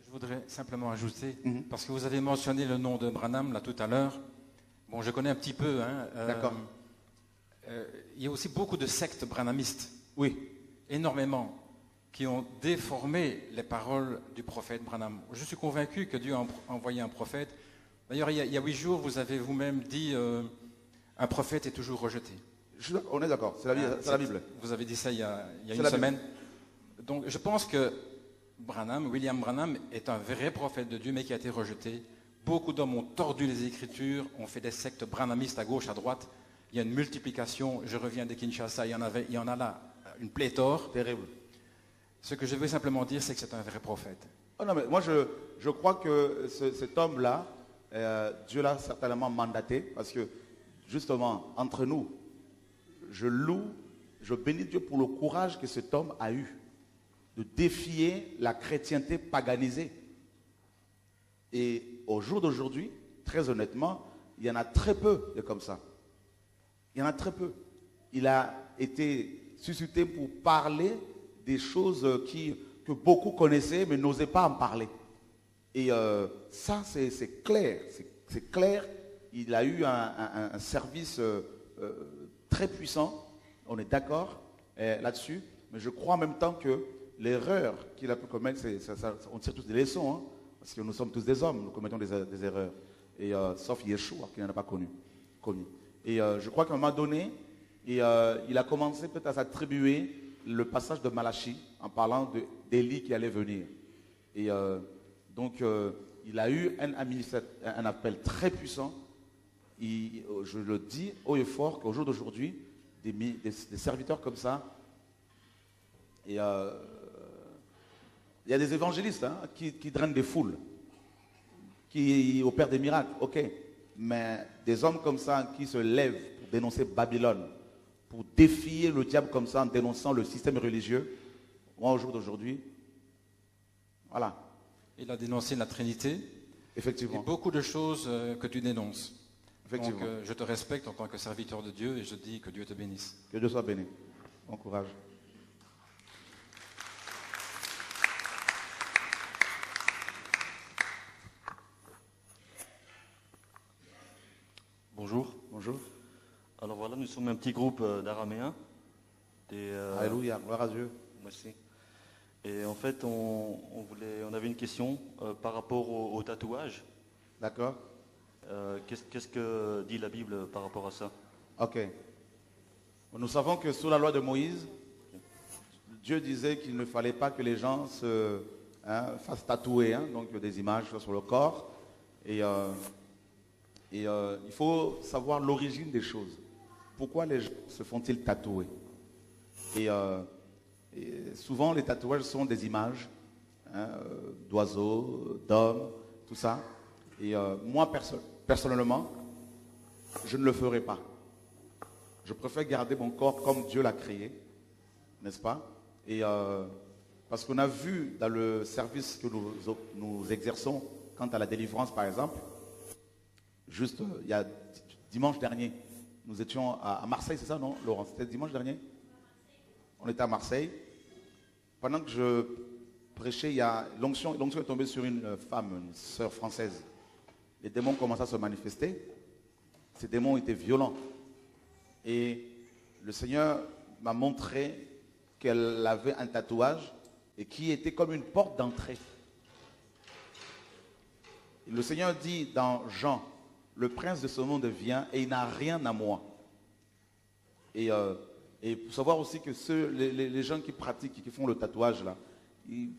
Je voudrais simplement ajouter, parce que vous avez mentionné le nom de Branham, là, tout à l'heure. Bon, je connais un petit peu.
D'accord.
Il y a aussi beaucoup de sectes branhamistes.
Oui.
Énormément. Qui ont déformé les paroles du prophète Branham. Je suis convaincu que Dieu a envoyé un prophète. D'ailleurs, il y a 8 jours, vous avez vous-même dit Un prophète est toujours rejeté.
On est d'accord, c'est la Bible.
Vous avez dit ça il y a
C'est
une
la
semaine. Donc je pense que William Branham est un vrai prophète de Dieu, mais qui a été rejeté. Beaucoup d'hommes ont tordu les Écritures, ont fait des sectes branhamistes à gauche, à droite. Il y a une multiplication. Je reviens de Kinshasa, il y en a là une pléthore.
Terrible.
Ce que je veux simplement dire, c'est que c'est un vrai prophète.
Oh non, mais moi je crois que cet homme-là, Dieu l'a certainement mandaté, parce que justement, entre nous, je bénis Dieu pour le courage que cet homme a eu de défier la chrétienté paganisée. Et au jour d'aujourd'hui, très honnêtement, il y en a très peu de comme ça. Il y en a très peu. Il a été suscité pour parler des choses que beaucoup connaissaient mais n'osaient pas en parler. Et ça, c'est clair. C'est clair. Il a eu un service très puissant. On est d'accord là-dessus. Mais je crois en même temps que l'erreur qu'il a pu commettre, on tire tous des leçons. Hein, parce que nous sommes tous des hommes, nous commettons des erreurs. Et, sauf Yeshua, qui n'en a pas connu. Et je crois qu'à un moment donné, il a commencé peut-être à s'attribuer le passage de Malachie en parlant d'Élie qui allait venir. Et donc, il a eu un appel très puissant. Je le dis haut et fort qu'au jour d'aujourd'hui, des serviteurs comme ça, et il y a des évangélistes qui drainent des foules, qui opèrent des miracles, ok. Mais des hommes comme ça qui se lèvent pour dénoncer Babylone, pour défier le diable comme ça en dénonçant le système religieux, moi au jour d'aujourd'hui, voilà.
Il a dénoncé la Trinité.
Effectivement.
Et beaucoup de choses que tu dénonces.
Effectivement.
Donc je te respecte en tant que serviteur de Dieu et je dis que Dieu te bénisse.
Que Dieu soit béni. Bon courage.
Bonjour.
Bonjour.
Alors voilà, nous sommes un petit groupe d'Araméens.
Alléluia, gloire à Dieu.
Merci. Et en fait, on avait une question par rapport au tatouage.
D'accord.
Qu'est-ce que dit la Bible par rapport à ça?
Ok. Nous savons que sous la loi de Moïse, Dieu disait qu'il ne fallait pas que les gens se fassent tatouer, donc des images sur le corps. Et il faut savoir l'origine des choses. Pourquoi les gens se font-ils tatouer? Et souvent, les tatouages sont des images d'oiseaux, d'hommes, tout ça. Et moi, personnellement, je ne le ferai pas. Je préfère garder mon corps comme Dieu l'a créé, n'est-ce pas? Et parce qu'on a vu dans le service que nous exerçons quant à la délivrance, par exemple, juste il y a dimanche dernier, nous étions à Marseille, c'est ça, non, Laurent? C'était dimanche dernier? On était à Marseille. Pendant que je prêchais, l'onction est tombée sur une femme, une sœur française. Les démons commençaient à se manifester. Ces démons étaient violents. Et le Seigneur m'a montré qu'elle avait un tatouage et qui était comme une porte d'entrée. Le Seigneur dit dans Jean, le prince de ce monde vient et il n'a rien à moi. Et pour savoir aussi que les gens qui pratiquent, qui font le tatouage là,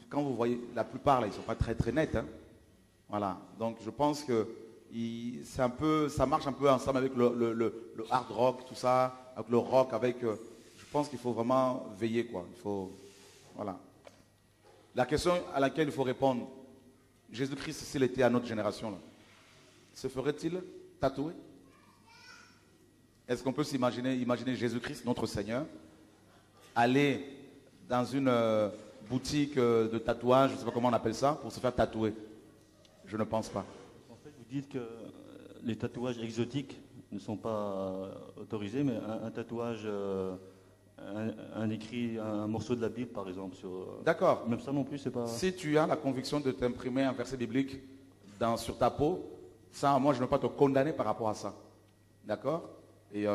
quand vous voyez, la plupart là, ils ne sont pas très très nets. Voilà. Donc je pense que ça marche un peu ensemble avec le hard rock, tout ça, avec le rock, je pense qu'il faut vraiment veiller, quoi. Voilà. La question à laquelle il faut répondre, Jésus-Christ, s'il était à notre génération là, se ferait-il tatouer? Est-ce qu'on peut imaginer Jésus-Christ, notre Seigneur, aller dans une boutique de tatouage, je ne sais pas comment on appelle ça, pour se faire tatouer? Je ne pense pas.
En fait, vous dites que les tatouages exotiques ne sont pas autorisés, mais un tatouage, un écrit, un morceau de la Bible, par exemple.
D'accord.
Même ça non plus, c'est pas...
Si tu as la conviction de t'imprimer un verset biblique sur ta peau, ça, moi, je ne veux pas te condamner par rapport à ça. D'accord? Et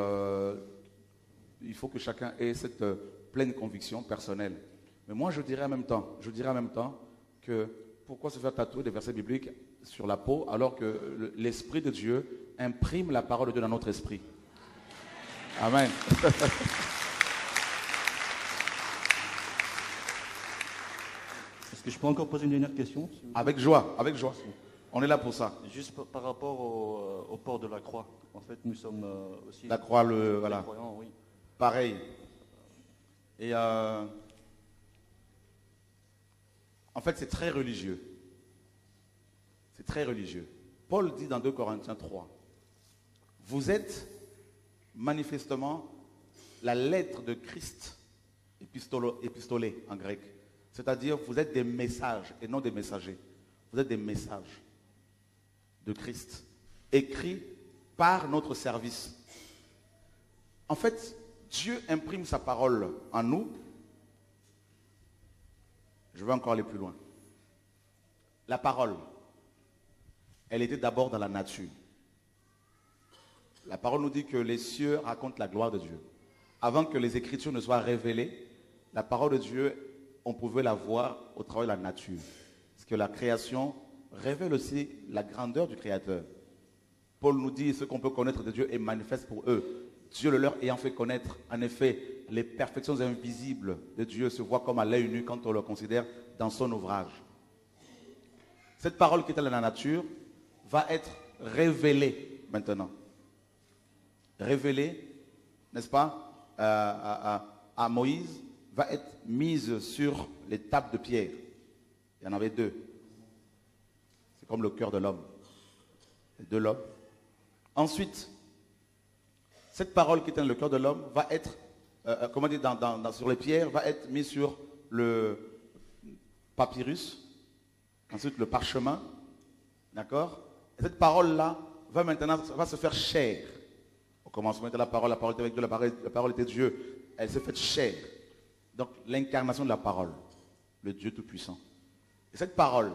il faut que chacun ait cette pleine conviction personnelle. Mais moi, je dirais en même temps que pourquoi se faire tatouer des versets bibliques sur la peau alors que l'Esprit de Dieu imprime la parole de Dieu dans notre esprit? Amen.
Est-ce que je peux encore poser une dernière question?
Avec joie, avec joie. On est là pour ça.
Juste par rapport au port de la croix. En fait, nous sommes aussi...
La croix,
des
voilà.
croyants, oui.
Pareil. Et en fait, c'est très religieux. C'est très religieux. Paul dit dans 2 Corinthiens 3, vous êtes manifestement la lettre de Christ, épistolé en grec. C'est-à-dire, vous êtes des messages et non des messagers. Vous êtes des messages de Christ, écrits par notre service. En fait, Dieu imprime sa parole en nous. Je vais encore aller plus loin. La parole, elle était d'abord dans la nature. La parole nous dit que les cieux racontent la gloire de Dieu. Avant que les Écritures ne soient révélées, la parole de Dieu, on pouvait la voir au travers de la nature. Parce que la création révèle aussi la grandeur du Créateur. Paul nous dit ce qu'on peut connaître de Dieu est manifeste pour eux. Dieu le leur ayant fait connaître. En effet, les perfections invisibles de Dieu se voient comme à l'œil nu quand on le considère dans son ouvrage. Cette parole qui est dans la nature va être révélée maintenant. Révélée, n'est-ce pas, à Moïse, va être mise sur les tables de pierre. Il y en avait 2. C'est comme le cœur de l'homme. Les 2 lobes. Ensuite, cette parole qui est dans le cœur de l'homme va être, comment dire, sur les pierres, va être mise sur le papyrus, ensuite le parchemin, d'accord? Et cette parole-là va se faire chair. Au commencement était la parole était avec Dieu, la parole était Dieu. Elle s'est faite chair. Donc l'incarnation de la parole, le Dieu Tout-Puissant. Et cette parole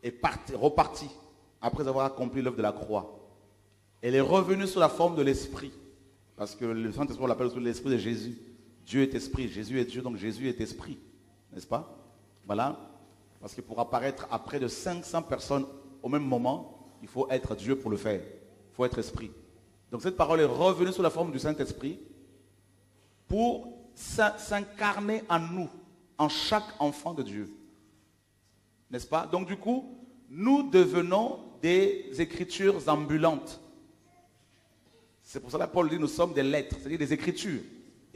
est repartie après avoir accompli l'œuvre de la croix. Elle est revenue sous la forme de l'Esprit. Parce que le Saint-Esprit, on l'appelle aussi l'Esprit de Jésus. Dieu est Esprit, Jésus est Dieu, donc Jésus est Esprit. N'est-ce pas? Voilà. Parce que pour apparaître à près de 500 personnes au même moment, il faut être Dieu pour le faire. Il faut être Esprit. Donc cette parole est revenue sous la forme du Saint-Esprit pour s'incarner en nous, en chaque enfant de Dieu. N'est-ce pas? Donc du coup, nous devenons des écritures ambulantes. C'est pour cela que Paul dit nous sommes des lettres, c'est-à-dire des écritures.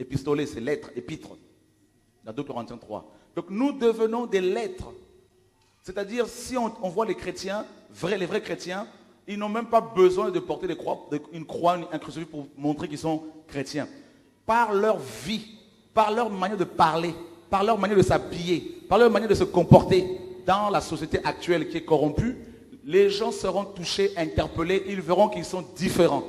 Épistolés, c'est lettres, épîtres. Dans 2 Corinthiens 3. Donc nous devenons des lettres. C'est-à-dire, si on voit les chrétiens, les vrais chrétiens, ils n'ont même pas besoin de porter une croix, un crucifix pour montrer qu'ils sont chrétiens. Par leur vie, par leur manière de parler, par leur manière de s'habiller, par leur manière de se comporter dans la société actuelle qui est corrompue, les gens seront touchés, interpellés, ils verront qu'ils sont différents.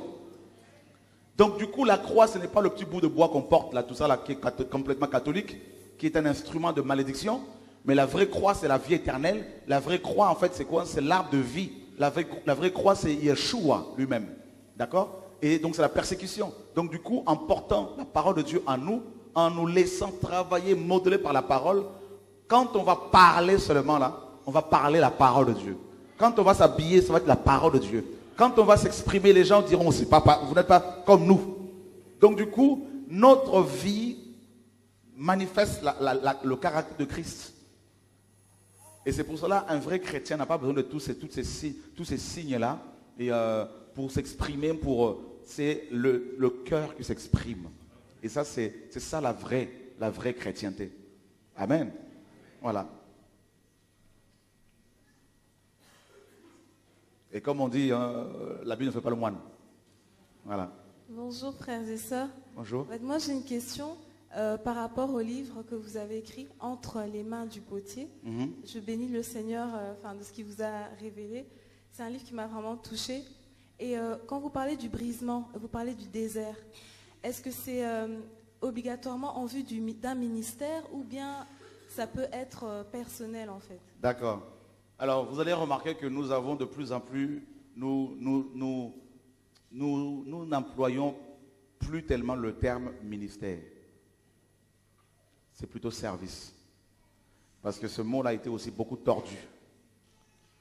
Donc du coup, la croix, ce n'est pas le petit bout de bois qu'on porte, là, tout ça, là, qui est complètement catholique, qui est un instrument de malédiction. Mais la vraie croix, c'est la vie éternelle. La vraie croix, en fait, c'est quoi? C'est l'arbre de vie. La vraie croix, c'est Yeshua lui-même. D'accord? Et donc, c'est la persécution. Donc, du coup, en portant la parole de Dieu en nous laissant travailler, modeler par la parole, quand on va parler seulement là, on va parler la parole de Dieu. Quand on va s'habiller, ça va être la parole de Dieu. Quand on va s'exprimer, les gens diront, vous n'êtes pas comme nous. Donc, du coup, notre vie manifeste le caractère de Christ. Et c'est pour cela un vrai chrétien n'a pas besoin de tous ces signes-là pour s'exprimer, c'est le cœur qui s'exprime. Et ça, c'est ça la vraie chrétienté. Amen. Voilà. Et comme on dit, la Bible ne fait pas le moine. Voilà.
Bonjour frères et sœurs.
Bonjour.
Moi j'ai une question. Par rapport au livre que vous avez écrit, Entre les mains du potier, je bénis le Seigneur de ce qu'il vous a révélé. C'est un livre qui m'a vraiment touchée. Et quand vous parlez du brisement, vous parlez du désert, est-ce que c'est obligatoirement en vue d'un ministère ou bien ça peut être personnel en fait?
D'accord. Alors vous allez remarquer que nous avons de plus en plus, nous n'employons plus tellement le terme ministère. C'est plutôt service. Parce que ce mot-là a été aussi beaucoup tordu.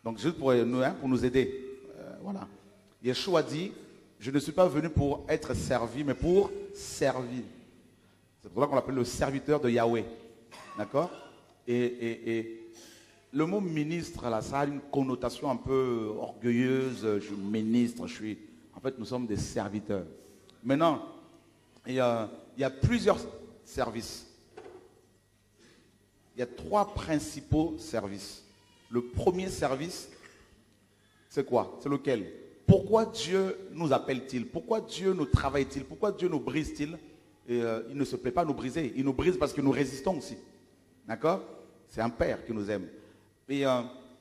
Donc juste pour nous aider. Voilà. Yeshua dit, je ne suis pas venu pour être servi, mais pour servir. C'est pour ça qu'on l'appelle le serviteur de Yahweh. D'accord? Et le mot ministre, là, ça a une connotation un peu orgueilleuse. Je suis ministre, En fait, nous sommes des serviteurs. Maintenant, il y a plusieurs services. Il y a 3 principaux services. Le premier service, c'est quoi? C'est lequel? Pourquoi Dieu nous appelle-t-il? Pourquoi Dieu nous travaille-t-il? Pourquoi Dieu nous brise-t-il? Il ne se plaît pas à nous briser. Il nous brise parce que nous résistons aussi. D'accord? C'est un Père qui nous aime. Et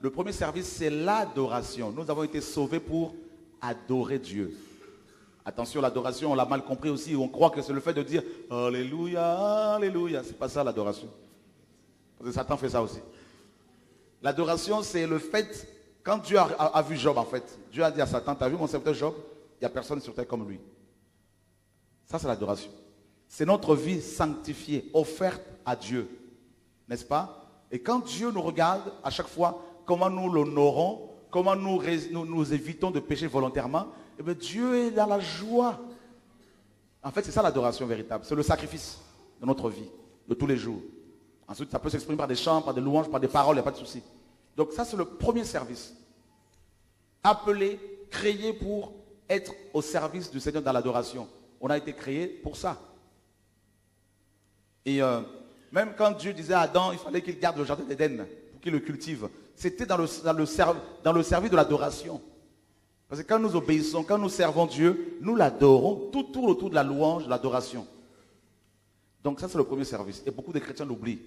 le premier service, c'est l'adoration. Nous avons été sauvés pour adorer Dieu. Attention, l'adoration, on l'a mal compris aussi. On croit que c'est le fait de dire « Alléluia, Alléluia ». C'est pas ça l'adoration. Parce que Satan fait ça aussi. L'adoration, c'est le fait, quand Dieu a vu Job en fait, Dieu a dit à Satan, tu as vu mon serviteur Job? Il n'y a personne sur terre comme lui. Ça, c'est l'adoration. C'est notre vie sanctifiée, offerte à Dieu. N'est-ce pas? Et quand Dieu nous regarde, à chaque fois, comment nous l'honorons, comment nous évitons de pécher volontairement, eh bien Dieu est dans la joie. En fait, c'est ça l'adoration véritable. C'est le sacrifice de notre vie, de tous les jours. Ensuite, ça peut s'exprimer par des chants, par des louanges, par des paroles, il n'y a pas de souci. Donc ça, c'est le premier service. Appelé, créé pour être au service du Seigneur dans l'adoration. On a été créé pour ça. Et même quand Dieu disait à Adam, il fallait qu'il garde le jardin d'Éden pour qu'il le cultive, c'était dans le service de l'adoration. Parce que quand nous obéissons, quand nous servons Dieu, nous l'adorons, tout tourne autour de la louange, de l'adoration. Donc ça, c'est le premier service. Et beaucoup de chrétiens l'oublient.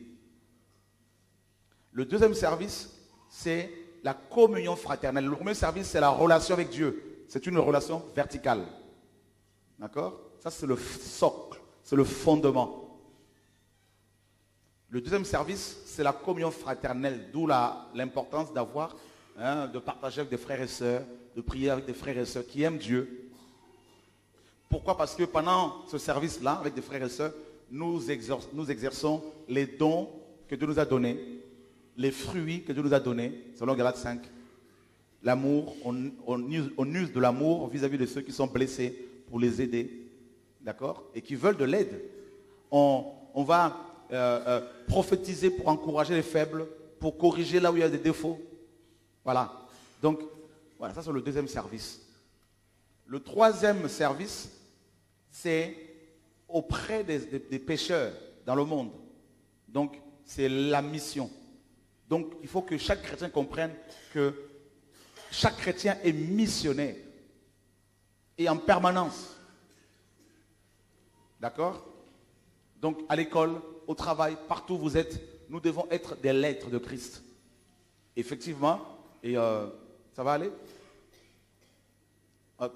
Le deuxième service, c'est la communion fraternelle. Le premier service, c'est la relation avec Dieu. C'est une relation verticale. D'accord? Ça, c'est le socle, c'est le fondement. Le deuxième service, c'est la communion fraternelle, d'où l'importance d'avoir, de partager avec des frères et sœurs, de prier avec des frères et sœurs qui aiment Dieu. Pourquoi? Parce que pendant ce service-là, avec des frères et sœurs, nous exerçons les dons que Dieu nous a donnés, les fruits que Dieu nous a donnés, selon Galates 5. L'amour, on use de l'amour vis-à-vis de ceux qui sont blessés pour les aider, d'accord? Et qui veulent de l'aide. On va prophétiser pour encourager les faibles, pour corriger là où il y a des défauts. Voilà. Donc, voilà, ça c'est le deuxième service. Le troisième service, c'est auprès des pécheurs dans le monde. Donc, c'est la mission. Donc, il faut que chaque chrétien comprenne que chaque chrétien est missionnaire et en permanence. D'accord? Donc, à l'école, au travail, partout où vous êtes, nous devons être des lettres de Christ. Effectivement, et ça va aller? Ok.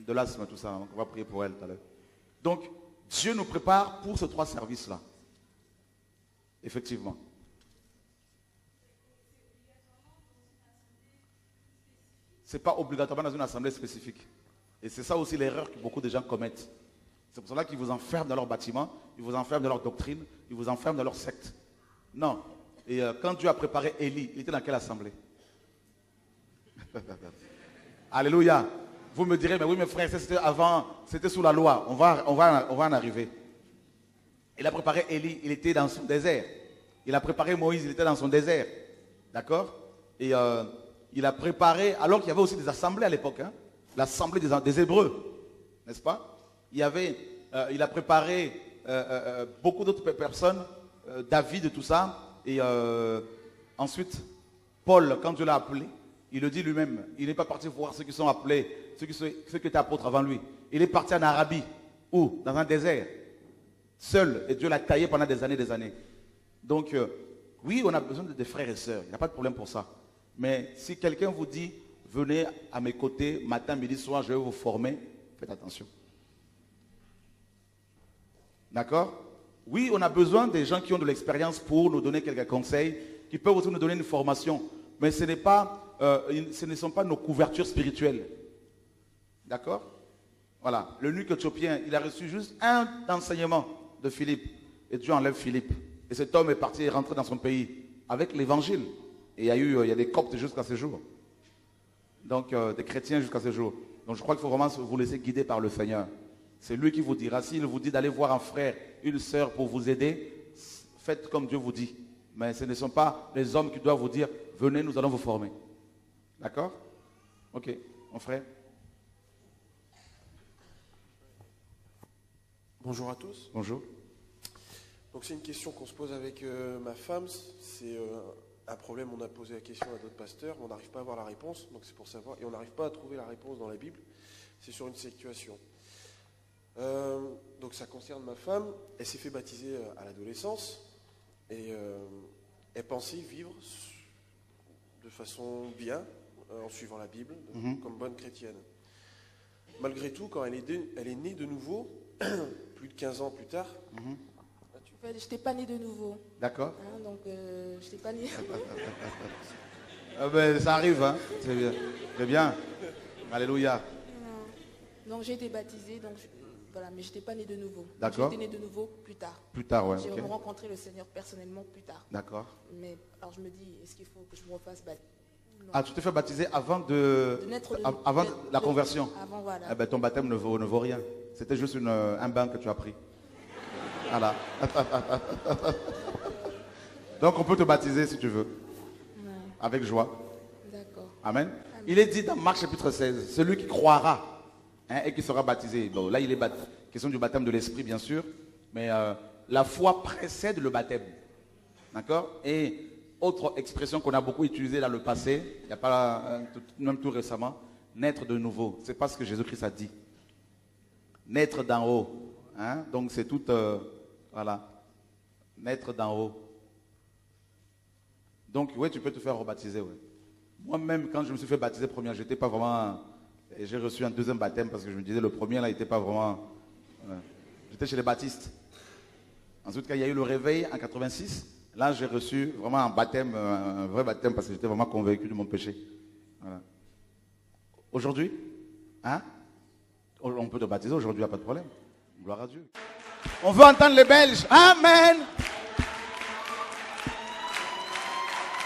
De l'asthme, tout ça, on va prier pour elle tout à l'heure. Donc, Dieu nous prépare pour ces 3 services-là. Effectivement. Ce n'est pas obligatoirement dans une assemblée spécifique. Et c'est ça aussi l'erreur que beaucoup de gens commettent. C'est pour cela qu'ils vous enferment dans leur bâtiment, ils vous enferment dans leur doctrine, ils vous enferment dans leur secte. Non. Et quand Dieu a préparé Élie, il était dans quelle assemblée? Alléluia. Vous me direz, mais oui, mes frères, c'était avant, c'était sous la loi. On va en arriver. Il a préparé Élie, il était dans son désert. Il a préparé Moïse, il était dans son désert. D'accord? Et il a préparé, alors qu'il y avait aussi des assemblées à l'époque, hein, l'assemblée des Hébreux, n'est-ce pas? Il a préparé beaucoup d'autres personnes, David et tout ça. Et ensuite, Paul, quand Dieu l'a appelé, il le dit lui-même, il n'est pas parti voir ceux qui sont appelés, ceux qui étaient apôtres avant lui. Il est parti en Arabie, où? Dans un désert, seul, et Dieu l'a taillé pendant des années. Donc, oui, on a besoin de des frères et sœurs, il n'y a pas de problème pour ça. Mais si quelqu'un vous dit, venez à mes côtés, matin, midi, soir, je vais vous former, faites attention. D'accord? Oui, on a besoin des gens qui ont de l'expérience pour nous donner quelques conseils, qui peuvent aussi nous donner une formation. Mais ce ne sont pas nos couvertures spirituelles. D'accord? Voilà. L'eunuque éthiopien, il a reçu juste un enseignement de Philippe. Et Dieu enlève Philippe. Et cet homme est parti et rentré dans son pays avec l'évangile. Et il y a des coptes jusqu'à ce jour. Donc, des chrétiens jusqu'à ce jour. Donc je crois qu'il faut vraiment vous laisser guider par le Seigneur. C'est lui qui vous dira. S'il vous dit d'aller voir un frère, une sœur pour vous aider, faites comme Dieu vous dit. Mais ce ne sont pas les hommes qui doivent vous dire, venez, nous allons vous former. D'accord? Ok, mon frère.
Bonjour à tous.
Bonjour.
Donc c'est une question qu'on se pose avec ma femme. C'est un problème, on a posé la question à d'autres pasteurs, mais on n'arrive pas à avoir la réponse. Donc c'est pour savoir, et on n'arrive pas à trouver la réponse dans la Bible. C'est sur une situation. Donc ça concerne ma femme. Elle s'est fait baptiser à l'adolescence et elle pensait vivre de façon bien en suivant la Bible, comme bonne chrétienne. Malgré tout, quand elle est née de nouveau, plus de 15 ans plus tard.
Je n'étais pas née de nouveau.
D'accord.
Hein, donc, je n'étais pas née.
Ah ben, ça arrive, hein. C'est bien. C'est bien. Alléluia.
Donc, j'ai été baptisée, donc, voilà, mais je n'étais pas née de nouveau.
D'accord.
J'ai été née de nouveau plus tard.
Plus tard, ouais.
J'ai
Okay.
vraiment rencontré le Seigneur personnellement plus tard.
D'accord.
Mais alors, je me dis, est-ce qu'il faut que je me refasse baptiser?
Ah, tu t'es fait baptiser avant avant la conversion.
Avant, voilà.
Eh ben, ton baptême ne vaut rien. C'était juste un bain que tu as pris. Voilà. Donc on peut te baptiser si tu veux.
Ouais.
Avec joie.
D'accord.
Amen. Il est dit dans Marc chapitre 16, celui qui croira et qui sera baptisé. Bon, là, il est question du baptême de l'esprit, bien sûr. Mais la foi précède le baptême. D'accord? Et autre expression qu'on a beaucoup utilisée dans le passé, il n'y a pas, même tout récemment, naître de nouveau. C'est pas ce que Jésus-Christ a dit. Naître d'en haut. Hein? Donc c'est tout, voilà. Naître d'en haut. Donc oui, tu peux te faire rebaptiser. Ouais. Moi-même, quand je me suis fait baptiser première, j'étais pas vraiment... Et j'ai reçu un deuxième baptême parce que je me disais, le premier là, il n'était pas vraiment... J'étais chez les baptistes. Ensuite, quand il y a eu le réveil en 86, là, j'ai reçu vraiment un baptême, un vrai baptême parce que j'étais vraiment convaincu de mon péché. Voilà. Aujourd'hui, hein? On peut te baptiser aujourd'hui, il n'y a pas de problème. Gloire à Dieu. On veut entendre les Belges. Amen.